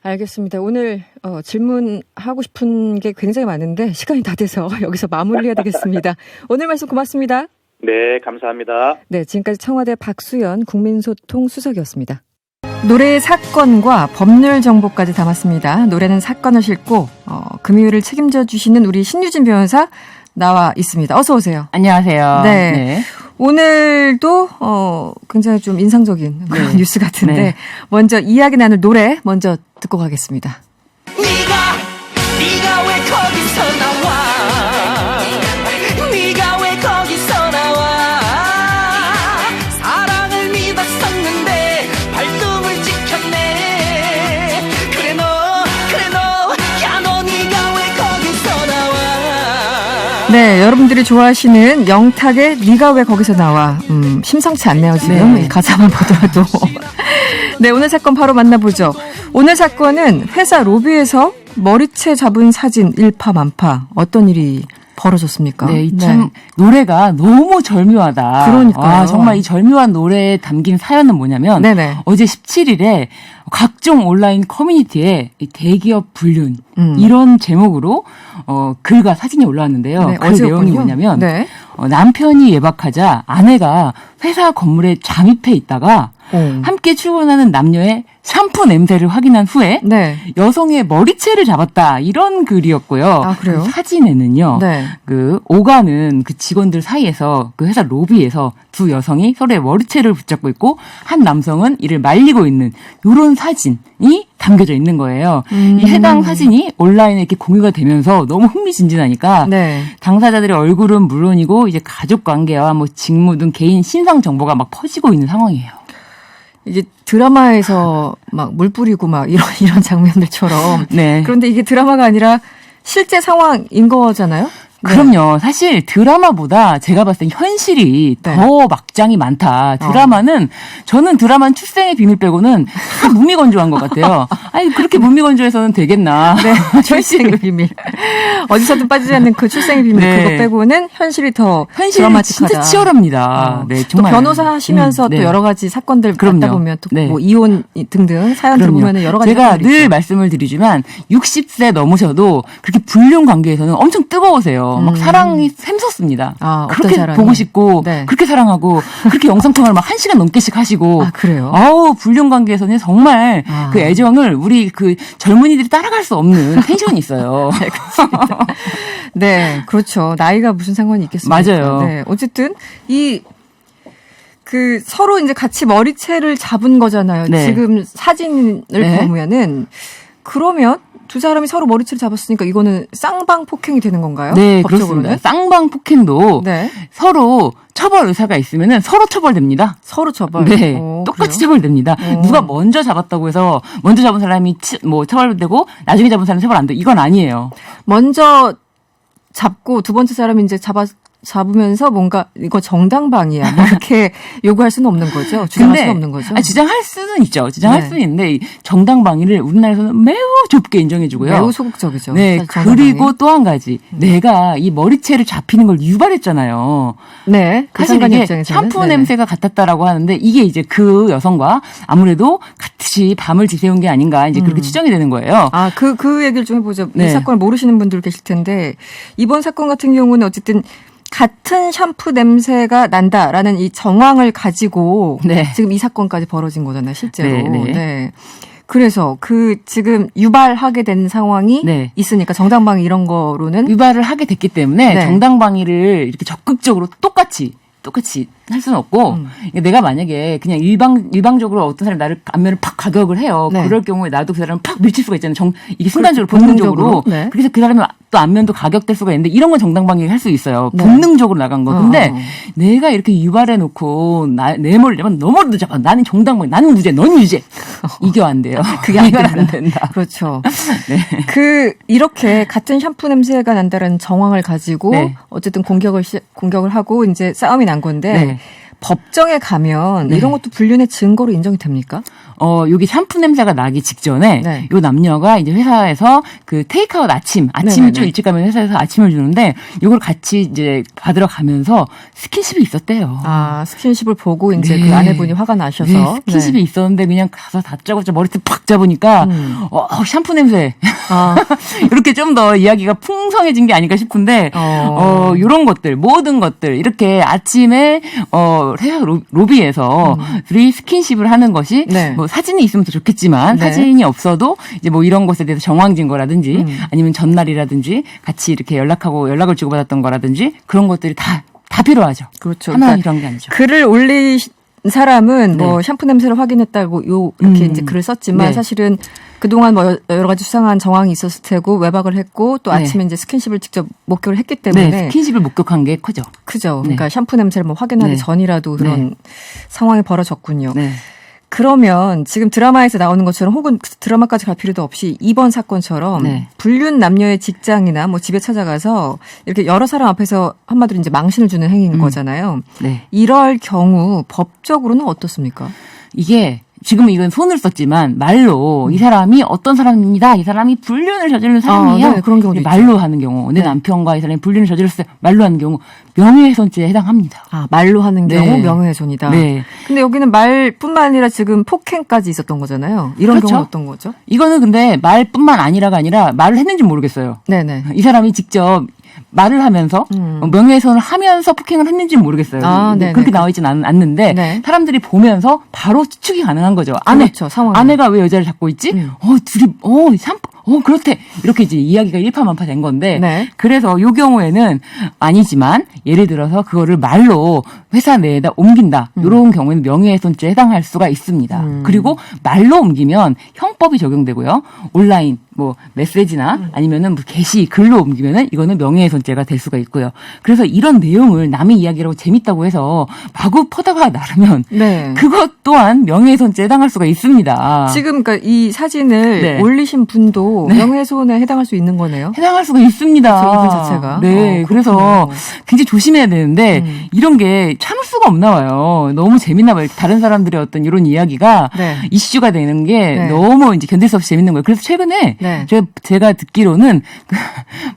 알겠습니다. 오늘 질문하고 싶은 게 굉장히 많은데 시간이 다 돼서 여기서 마무리해야 되겠습니다. 오늘 말씀 고맙습니다. 네, 감사합니다. 네, 지금까지 청와대 박수연 국민소통 수석이었습니다. 노래의 사건과 법률 정보까지 담았습니다. 노래는 사건을 싣고 금요일을 책임져 주시는 우리 신유진 변호사 나와 있습니다. 어서 오세요. 안녕하세요. 네. 오늘도 굉장히 좀 인상적인 그런 뉴스 같은데 네. 먼저 이야기 나눌 노래 먼저 듣고 가겠습니다. 네가 왜 거기서 나와 네가 왜 거기서 나와 사랑을 믿었었는데 발등을 찍혔네 그래 너 야 너 네가 왜 거기서 나와 네, 여러분들이 좋아하시는 영탁의 네가 왜 거기서 나와. 심상치 않네요, 지금. 네. 이 가사만 보더라도. 네, 오늘 사건 바로 만나보죠. 오늘 사건은 회사 로비에서 머리채 잡은 사진 일파만파. 어떤 일이 벌어졌습니까? 네, 참 노래가 너무 절묘하다. 그러니까요. 정말 이 절묘한 노래에 담긴 사연은 뭐냐면 네네. 어제 17일에 각종 온라인 커뮤니티에 이 대기업 불륜 이런 제목으로 글과 사진이 올라왔는데요. 네, 그 어제였군요. 내용이 뭐냐면 네. 남편이 예박하자 아내가 회사 건물에 잠입해 있다가 함께 출근하는 남녀의 샴푸 냄새를 확인한 후에 네. 여성의 머리채를 잡았다 이런 글이었고요. 아, 그래요? 그 사진에는요. 네. 그 오가는 그 직원들 사이에서 그 회사 로비에서 두 여성이 서로의 머리채를 붙잡고 있고 한 남성은 이를 말리고 있는 이런 사진이 담겨져 있는 거예요. 이 해당 사진이 온라인에 이렇게 공유가 되면서 너무 흥미진진하니까 네. 당사자들의 얼굴은 물론이고 이제 가족 관계와 뭐 직무 등 개인 신상 정보가 막 퍼지고 있는 상황이에요. 이게 드라마에서 막 물 뿌리고 막 이런 장면들처럼. 네. 그런데 이게 드라마가 아니라 실제 상황인 거잖아요? 네. 그럼요. 사실 드라마보다 제가 봤을 때 현실이 네. 더 막장이 많다. 드라마는 저는 드라마는 출생의 비밀 빼고는 다 무미건조한 것 같아요. 아니 그렇게 무미건조해서는 되겠나. 네, 출생의 비밀. 어디서든 빠지지 않는 그 출생의 비밀 네. 그거 빼고는 현실이 더 현실이 드라마틱하다. 진짜 치열합니다. 네, 또 정말. 변호사 하시면서 네. 또 여러 가지 사건들 그럼요. 받다 보면 또 네. 뭐 이혼 등등 사연들 그럼요. 보면은 여러 가지 제가 사건들이 늘 있죠. 말씀을 드리지만 60세 넘으셔도 그렇게 불륜 관계에서는 엄청 뜨거우세요. 막 사랑이 샘솟습니다. 아, 어떤 그렇게 사람이? 보고 싶고 네. 그렇게 사랑하고 그렇게 영상통화를 막 1시간 넘게씩 하시고 아, 그래요? 아우 불륜 관계에서는 정말 아. 그 애정을 우리 그 젊은이들이 따라갈 수 없는 텐션이 있어요. 네, 그렇죠. 나이가 무슨 상관이 있겠습니까? 맞아요. 네, 어쨌든 그 서로 이제 같이 머리채를 잡은 거잖아요. 네. 지금 사진을 네. 보면은 그러면 두 사람이 서로 머리채를 잡았으니까 이거는 쌍방 폭행이 되는 건가요? 네, 법적으로는? 그렇습니다. 쌍방 폭행도 네. 서로 처벌 의사가 있으면은 서로 처벌됩니다. 서로 처벌. 네, 오, 똑같이 그래요? 처벌됩니다. 누가 먼저 잡았다고 해서 먼저 잡은 사람이 뭐 처벌되고 나중에 잡은 사람이 처벌 안 돼. 이건 아니에요. 먼저 잡고 두 번째 사람이 이제 잡으면서 뭔가 이거 정당방위야. 뭐 이렇게 요구할 수는 없는 거죠. 주장할 수는 없는 거죠. 아니, 주장할 수는 있죠. 주장할 네. 수는 있는데 이 정당방위를 우리나라에서는 매우 좁게 인정해주고요. 매우 소극적이죠. 네, 사실 정당방위. 그리고 또 한 가지. 내가 이 머리채를 잡히는 걸 유발했잖아요. 네, 그 사실 상관의 이게 입장에서는 샴푸 네네. 냄새가 같았다라고 하는데 이게 이제 그 여성과 아무래도 같이 밤을 지새운 게 아닌가 이제 그렇게 추정이 되는 거예요. 아, 그 얘기를 좀 해보죠. 이 네. 사건을 모르시는 분들 계실 텐데, 이번 사건 같은 경우는 어쨌든 같은 샴푸 냄새가 난다라는 이 정황을 가지고 네. 지금 이 사건까지 벌어진 거잖아요, 실제로. 네, 네. 네. 그래서 지금 유발하게 된 상황이 네. 있으니까 정당방위 이런 거로는 유발을 하게 됐기 때문에 네. 정당방위를 이렇게 적극적으로 똑같이 할 수는 없고 내가 만약에 그냥 일방적으로 어떤 사람이 나를 안면을 팍 가격을 해요. 네. 그럴 경우에 나도 그 사람을 팍 밀칠 수가 있잖아요. 이게 순간적으로 본능적으로. 네. 그래서 그 사람이 또 안면도 가격될 수가 있는데 이런 건 정당방위 할 수 있어요. 네. 본능적으로 나간 거. 근데 어. 내가 이렇게 유발해 놓고 내 머리를 잡아 너 머리도 잡아. 나는 정당방위. 나는 무죄. 넌 유죄. 이게 안 돼요. 그게 안 이건 된다. 안 된다. 그렇죠. 네. 이렇게 같은 샴푸 냄새가 난다는 정황을 가지고 네. 어쨌든 공격을 하고 이제 싸움이 난 건데 네. 법정에 가면 네. 이런 것도 불륜의 증거로 인정이 됩니까? 여기 샴푸 냄새가 나기 직전에 네. 요 남녀가 이제 회사에서 그 테이크아웃 아침을 네네네. 좀 일찍 가면 회사에서 아침을 주는데 이걸 같이 이제 받으러 가면서 스킨십이 있었대요. 아, 스킨십을 보고 이제 네. 그 아내분이 화가 나셔서. 네, 스킨십이 있었는데 그냥 가서 다짜고짜 머리띠 팍 잡으니까 샴푸 냄새 아. 이렇게 좀 더 이야기가 풍성해진 게 아닐까 싶은데 이런 것들 모든 것들 이렇게 아침에 회사 로비에서 둘이 스킨십을 하는 것이 네. 뭐 사진이 있으면 더 좋겠지만 네. 사진이 없어도 이제 뭐 이런 것에 대해서 정황진 거라든지 아니면 전날이라든지 같이 이렇게 연락을 주고받았던 거라든지 그런 것들이 다 필요하죠. 그렇죠. 하나 그러니까 이런 게 아니죠. 글을 올린 사람은 네. 뭐 샴푸 냄새를 확인했다고 이렇게 이제 글을 썼지만 네. 사실은 그동안 뭐 여러 가지 수상한 정황이 있었을 테고 외박을 했고 또 네. 아침에 이제 스킨십을 직접 목격을 했기 때문에 네, 스킨십을 목격한 게 크죠. 크죠. 네. 그러니까 샴푸 냄새를 뭐 확인하기 네. 전이라도 그런 상황이 벌어졌군요. 네. 그러면 지금 드라마에서 나오는 것처럼 혹은 드라마까지 갈 필요도 없이 이번 사건처럼 네. 불륜 남녀의 직장이나 뭐 집에 찾아가서 이렇게 여러 사람 앞에서 한마디로 이제 망신을 주는 행위인 거잖아요. 네. 이럴 경우 법적으로는 어떻습니까? 이게 지금 이건 손을 썼지만 말로 이 사람이 어떤 사람입니다. 이 사람이 불륜을 저지른 사람이에요. 네, 그런 경우도 있죠. 말로 하는 경우 내 네. 남편과 이 사람이 불륜을 저질렀을 때 말로 하는 경우 명예훼손죄에 해당합니다. 아, 말로 하는 경우 네. 명예훼손이다. 네. 근데 여기는 말뿐만 아니라 지금 폭행까지 있었던 거잖아요. 이런 그렇죠. 경우는 어떤 거죠? 이거는 근데 말뿐만 아니라가 아니라 말을 했는지 모르겠어요. 네네. 이 사람이 직접 말을 하면서 명예훼손을 하면서 폭행을 했는지는 모르겠어요. 아, 네네. 그렇게 나와 있진 않는데 네. 사람들이 보면서 바로 추측이 가능한 거죠. 그렇죠, 상황은. 아내가 왜 여자를 잡고 있지? 둘이 샴푸 그렇대. 이렇게 이제 이야기가 일파만파 된 건데 네. 그래서 요 경우에는 아니지만 예를 들어서 그거를 말로 회사 내에다 옮긴다. 이런 경우에는 명예훼손죄에 해당할 수가 있습니다. 그리고 말로 옮기면 형법이 적용되고요. 온라인 뭐 메시지나 아니면은 뭐 게시 글로 옮기면은 이거는 명예훼손죄가 될 수가 있고요. 그래서 이런 내용을 남의 이야기라고 재밌다고 해서 마구 퍼다가 나르면 네. 그것 또한 명예훼손죄에 해당할 수가 있습니다. 지금 그러니까 이 사진을 네. 올리신 분도 명예훼손에 해당할 수 있는 거네요. 해당할 수가 있습니다. 그렇죠, 이분 자체가. 네, 그래서 그렇군요. 굉장히 조심해야 되는데 이런 게 참을 수가 없나 봐요. 너무 재밌나 봐요. 다른 사람들의 어떤 이런 이야기가 네. 이슈가 되는 게 네. 너무 이제 견딜 수 없이 재밌는 거예요. 그래서 최근에 네. 제가 듣기로는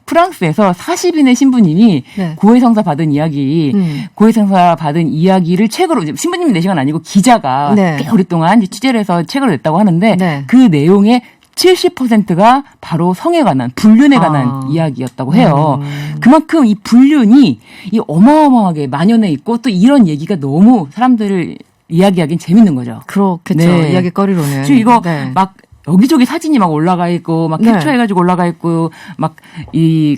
프랑스에서 40인의 신부님이 네. 고해성사 받은 이야기, 고해성사 받은 이야기를 책으로 신부님이 내신 건 아니고 기자가 네. 꽤 오랫동안 취재를 해서 책을 냈다고 하는데 네. 그 내용의 70%가 바로 성에 관한 불륜에 관한 이야기였다고 해요. 그만큼 이 불륜이 이 어마어마하게 만연해 있고 또 이런 얘기가 너무 사람들을 이야기하기엔 재밌는 거죠. 그렇겠죠. 네. 이야기거리로는. 지금 이거 네. 막 여기저기 사진이 막 올라가 있고 막 네. 캡처해가지고 올라가 있고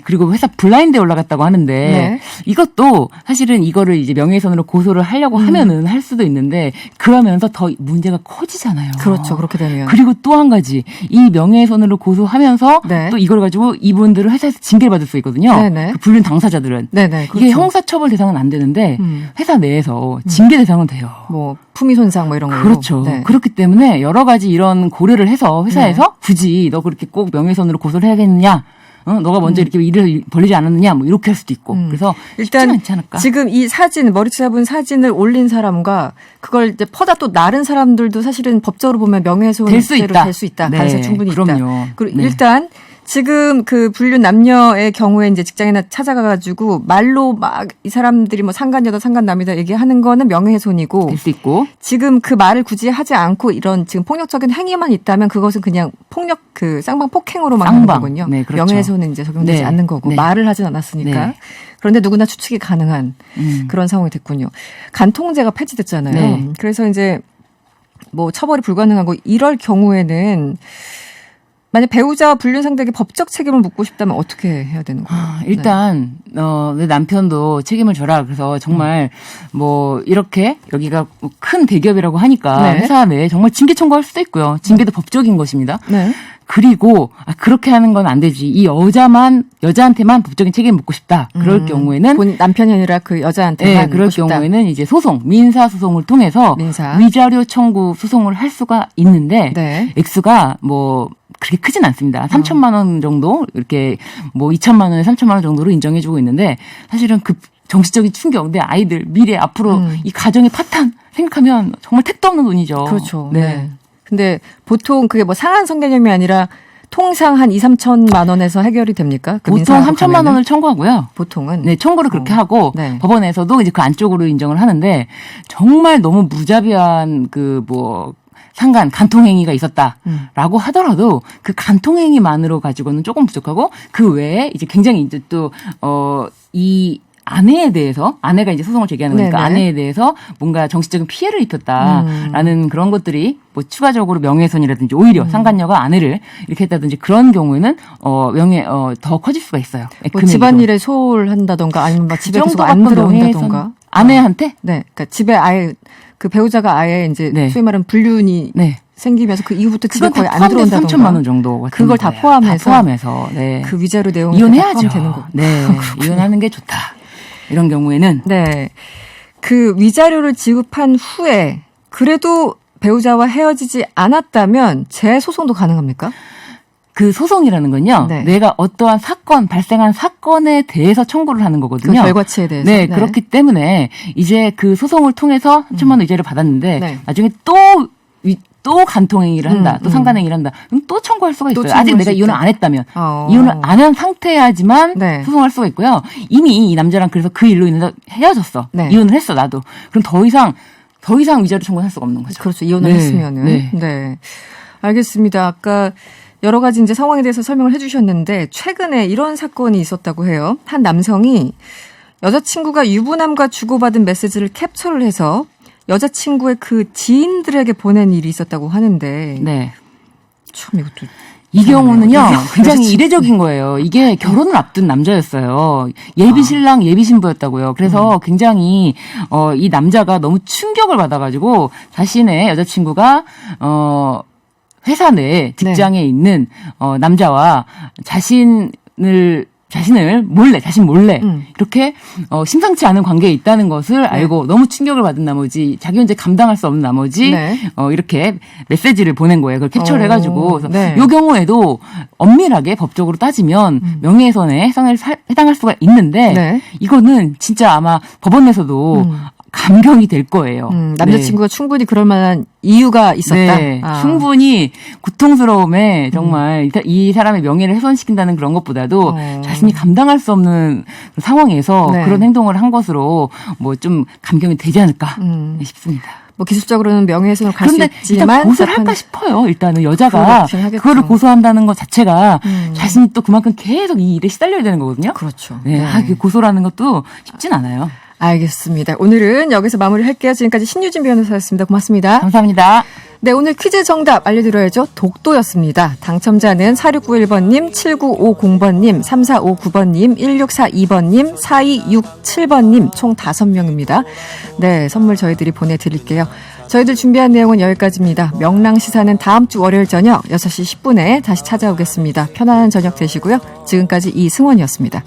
그리고 회사 블라인드에 올라갔다고 하는데 네. 이것도 사실은 이거를 이제 명예훼손으로 고소를 하려고 하면은 할 수도 있는데 그러면서 더 문제가 커지잖아요. 그렇죠. 그렇게 되면. 그리고 또 한 가지 이 명예훼손으로 고소하면서 네. 또 이걸 가지고 이분들을 회사에서 징계를 받을 수 있거든요. 네네. 그 불륜 당사자들은 네네. 그렇죠. 이게 형사처벌 대상은 안 되는데 회사 내에서 징계 대상은 돼요. 뭐 품위 손상 뭐 이런 거. 그렇죠. 네. 그렇기 때문에 여러 가지 이런 고려를 해서 회사에서 굳이 너 그렇게 꼭 명예훼손으로 고소를 해야겠느냐? 너가 먼저 이렇게 일을 벌리지 않았느냐? 뭐 이렇게 할 수도 있고. 그래서 일단 쉽지는 않지 않을까? 지금 이 사진 머리 잡은 사진을 올린 사람과 그걸 이제 퍼다 또 나른 사람들도 사실은 법적으로 보면 명예훼손죄로 될 수 있다. 네, 가능성이 충분히 있다. 그럼요. 그리고 네. 일단 지금 그 불륜 남녀의 경우에 이제 직장이나 찾아가가지고 말로 막 이 사람들이 뭐 상간녀다 상간남이다 얘기하는 거는 명예훼손이고 될 수 있고. 지금 그 말을 굳이 하지 않고 이런 지금 폭력적인 행위만 있다면 그것은 그냥 폭력 그 쌍방 폭행으로만 하는 쌍방. 거군요. 네, 그렇죠. 명예훼손은 이제 적용되지 네. 않는 거고 네. 말을 하진 않았으니까. 네. 그런데 누구나 추측이 가능한 그런 상황이 됐군요. 간통죄가 폐지됐잖아요. 네. 그래서 이제 뭐 처벌이 불가능하고 이럴 경우에는 만약 배우자와 불륜 상대에게 법적 책임을 묻고 싶다면 어떻게 해야 되는 거예요? 일단 내 남편도 책임을 져라. 그래서 정말 뭐 이렇게 여기가 큰 대기업이라고 하니까 네. 회사 내에 정말 징계 청구할 수도 있고요. 징계도 법적인 것입니다. 네. 그리고 그렇게 하는 건 안 되지. 이 여자한테만 법적인 책임을 묻고 싶다. 그럴 경우에는 본 남편이 아니라 그 여자한테만 네, 그럴 묻고 싶다. 경우에는 이제 민사 소송을 통해서 민사. 위자료 청구 소송을 할 수가 있는데 네. 액수가 뭐 그렇게 크진 않습니다. 3천만 원 정도 이렇게 뭐 2천만 원에 3천만 원 정도로 인정해주고 있는데 사실은 그 정치적인 충격, 내 아이들 미래 앞으로 이 가정의 파탄 생각하면 정말 택도 없는 돈이죠. 그렇죠. 네. 네. 근데 보통 그게 뭐 상한선 개념이 아니라 통상 한 2, 3천만 원에서 해결이 됩니까? 그 보통 민사하고 3천만 가면은? 원을 청구하고요. 보통은 네, 청구를 그렇게 하고 네. 법원에서도 이제 그 안쪽으로 인정을 하는데 정말 너무 무자비한 그 뭐 상간 간통행위가 있었다라고 하더라도 그 간통행위만으로 가지고는 조금 부족하고 그 외에 이제 굉장히 이제 또 이 아내에 대해서 아내가 이제 소송을 제기하는 거니까 네네. 아내에 대해서 뭔가 정신적인 피해를 입혔다라는 그런 것들이 뭐 추가적으로 명예훼손이라든지 오히려 상간녀가 아내를 이렇게 했다든지 그런 경우에는 더 커질 수가 있어요. 뭐 금액이 집안일에 소홀한다던가 아니면 막 집에 계속 안 정도 들어온다던가 명예훼손. 아내한테 네, 그러니까 집에 아예 그 배우자가 아예 이제 네. 소위 말하는 불륜이 네. 생기면서 그 이후부터 집에 그건 거의 다 안 포함돼서 들어온다던가 3천만 원 정도 같은 그걸 다 거예요. 포함해서 다 포함해서 네. 그 위자료 내용이 이혼해야죠. 되는 거. 네, 이혼하는 게 좋다. 이런 경우에는 네. 그 위자료를 지급한 후에 그래도 배우자와 헤어지지 않았다면 재소송도 가능합니까? 그 소송이라는 건요. 네. 내가 어떠한 발생한 사건에 대해서 청구를 하는 그 거거든요. 결과치에 대해서. 네, 그렇기 때문에 이제 그 소송을 통해서 3천만 원 위자료를 받았는데 네. 나중에 또 간통행위를 한다, 또 상간행위를 한다, 그럼 또 청구할 수가 또 있어요. 아직 청구할 내가 수 이혼을 있다. 안 했다면. 어. 이혼을 안 한 상태야지만 네. 소송할 수가 있고요. 이미 이 남자랑 그래서 그 일로 인해서 헤어졌어. 네. 이혼을 했어, 나도. 그럼 더 이상 위자료 청구할 수가 없는 거죠. 그렇죠. 이혼을 네. 했으면은. 네. 네. 알겠습니다. 아까 여러 가지 이제 상황에 대해서 설명을 해주셨는데 최근에 이런 사건이 있었다고 해요. 한 남성이 여자친구가 유부남과 주고받은 메시지를 캡처를 해서 여자친구의 그 지인들에게 보낸 일이 있었다고 하는데 네. 참 이것도 이 경우는요, 굉장히 여자친구. 이례적인 거예요. 이게 결혼을 앞둔 남자였어요. 예비 신랑, 예비 신부였다고요. 그래서 굉장히, 이 남자가 너무 충격을 받아가지고 자신의 여자친구가, 회사 내 직장에 있는, 남자와 자신 몰래 이렇게 심상치 않은 관계에 있다는 것을 알고 너무 충격을 받은 나머지 자기 혼자 감당할 수 없는 나머지 네. 이렇게 메시지를 보낸 거예요. 그걸 캡처를 해가지고 그래서 네. 이 경우에도 엄밀하게 법적으로 따지면 명예훼손에 해당할 수가 있는데 네. 이거는 진짜 아마 법원에서도 감경이 될 거예요. 남자친구가 충분히 그럴 만한 이유가 있었다. 네, 아. 충분히 고통스러움에 정말 이 사람의 명예를 훼손시킨다는 그런 것보다도 자신이 감당할 수 없는 상황에서 네. 그런 행동을 한 것으로 뭐 좀 감경이 되지 않을까 싶습니다. 뭐 기술적으로는 명예훼손을 갈 수 그런데 있지만 일단 고소를 재판- 할까 싶어요. 일단은 여자가 그걸 하겠죠. 그거를 고소한다는 것 자체가 자신이 또 그만큼 계속 이 일에 시달려야 되는 거거든요. 그렇죠. 네, 네. 그 고소라는 것도 쉽진 않아요. 알겠습니다. 오늘은 여기서 마무리할게요. 지금까지 신유진 변호사였습니다. 고맙습니다. 감사합니다. 네, 오늘 퀴즈 정답 알려드려야죠. 독도였습니다. 당첨자는 4691번님, 7950번님, 3459번님, 1642번님, 4267번님 총 5명입니다. 네, 선물 저희들이 보내드릴게요. 저희들 준비한 내용은 여기까지입니다. 명랑시사는 다음 주 월요일 저녁 6시 10분에 다시 찾아오겠습니다. 편안한 저녁 되시고요. 지금까지 이승원이었습니다.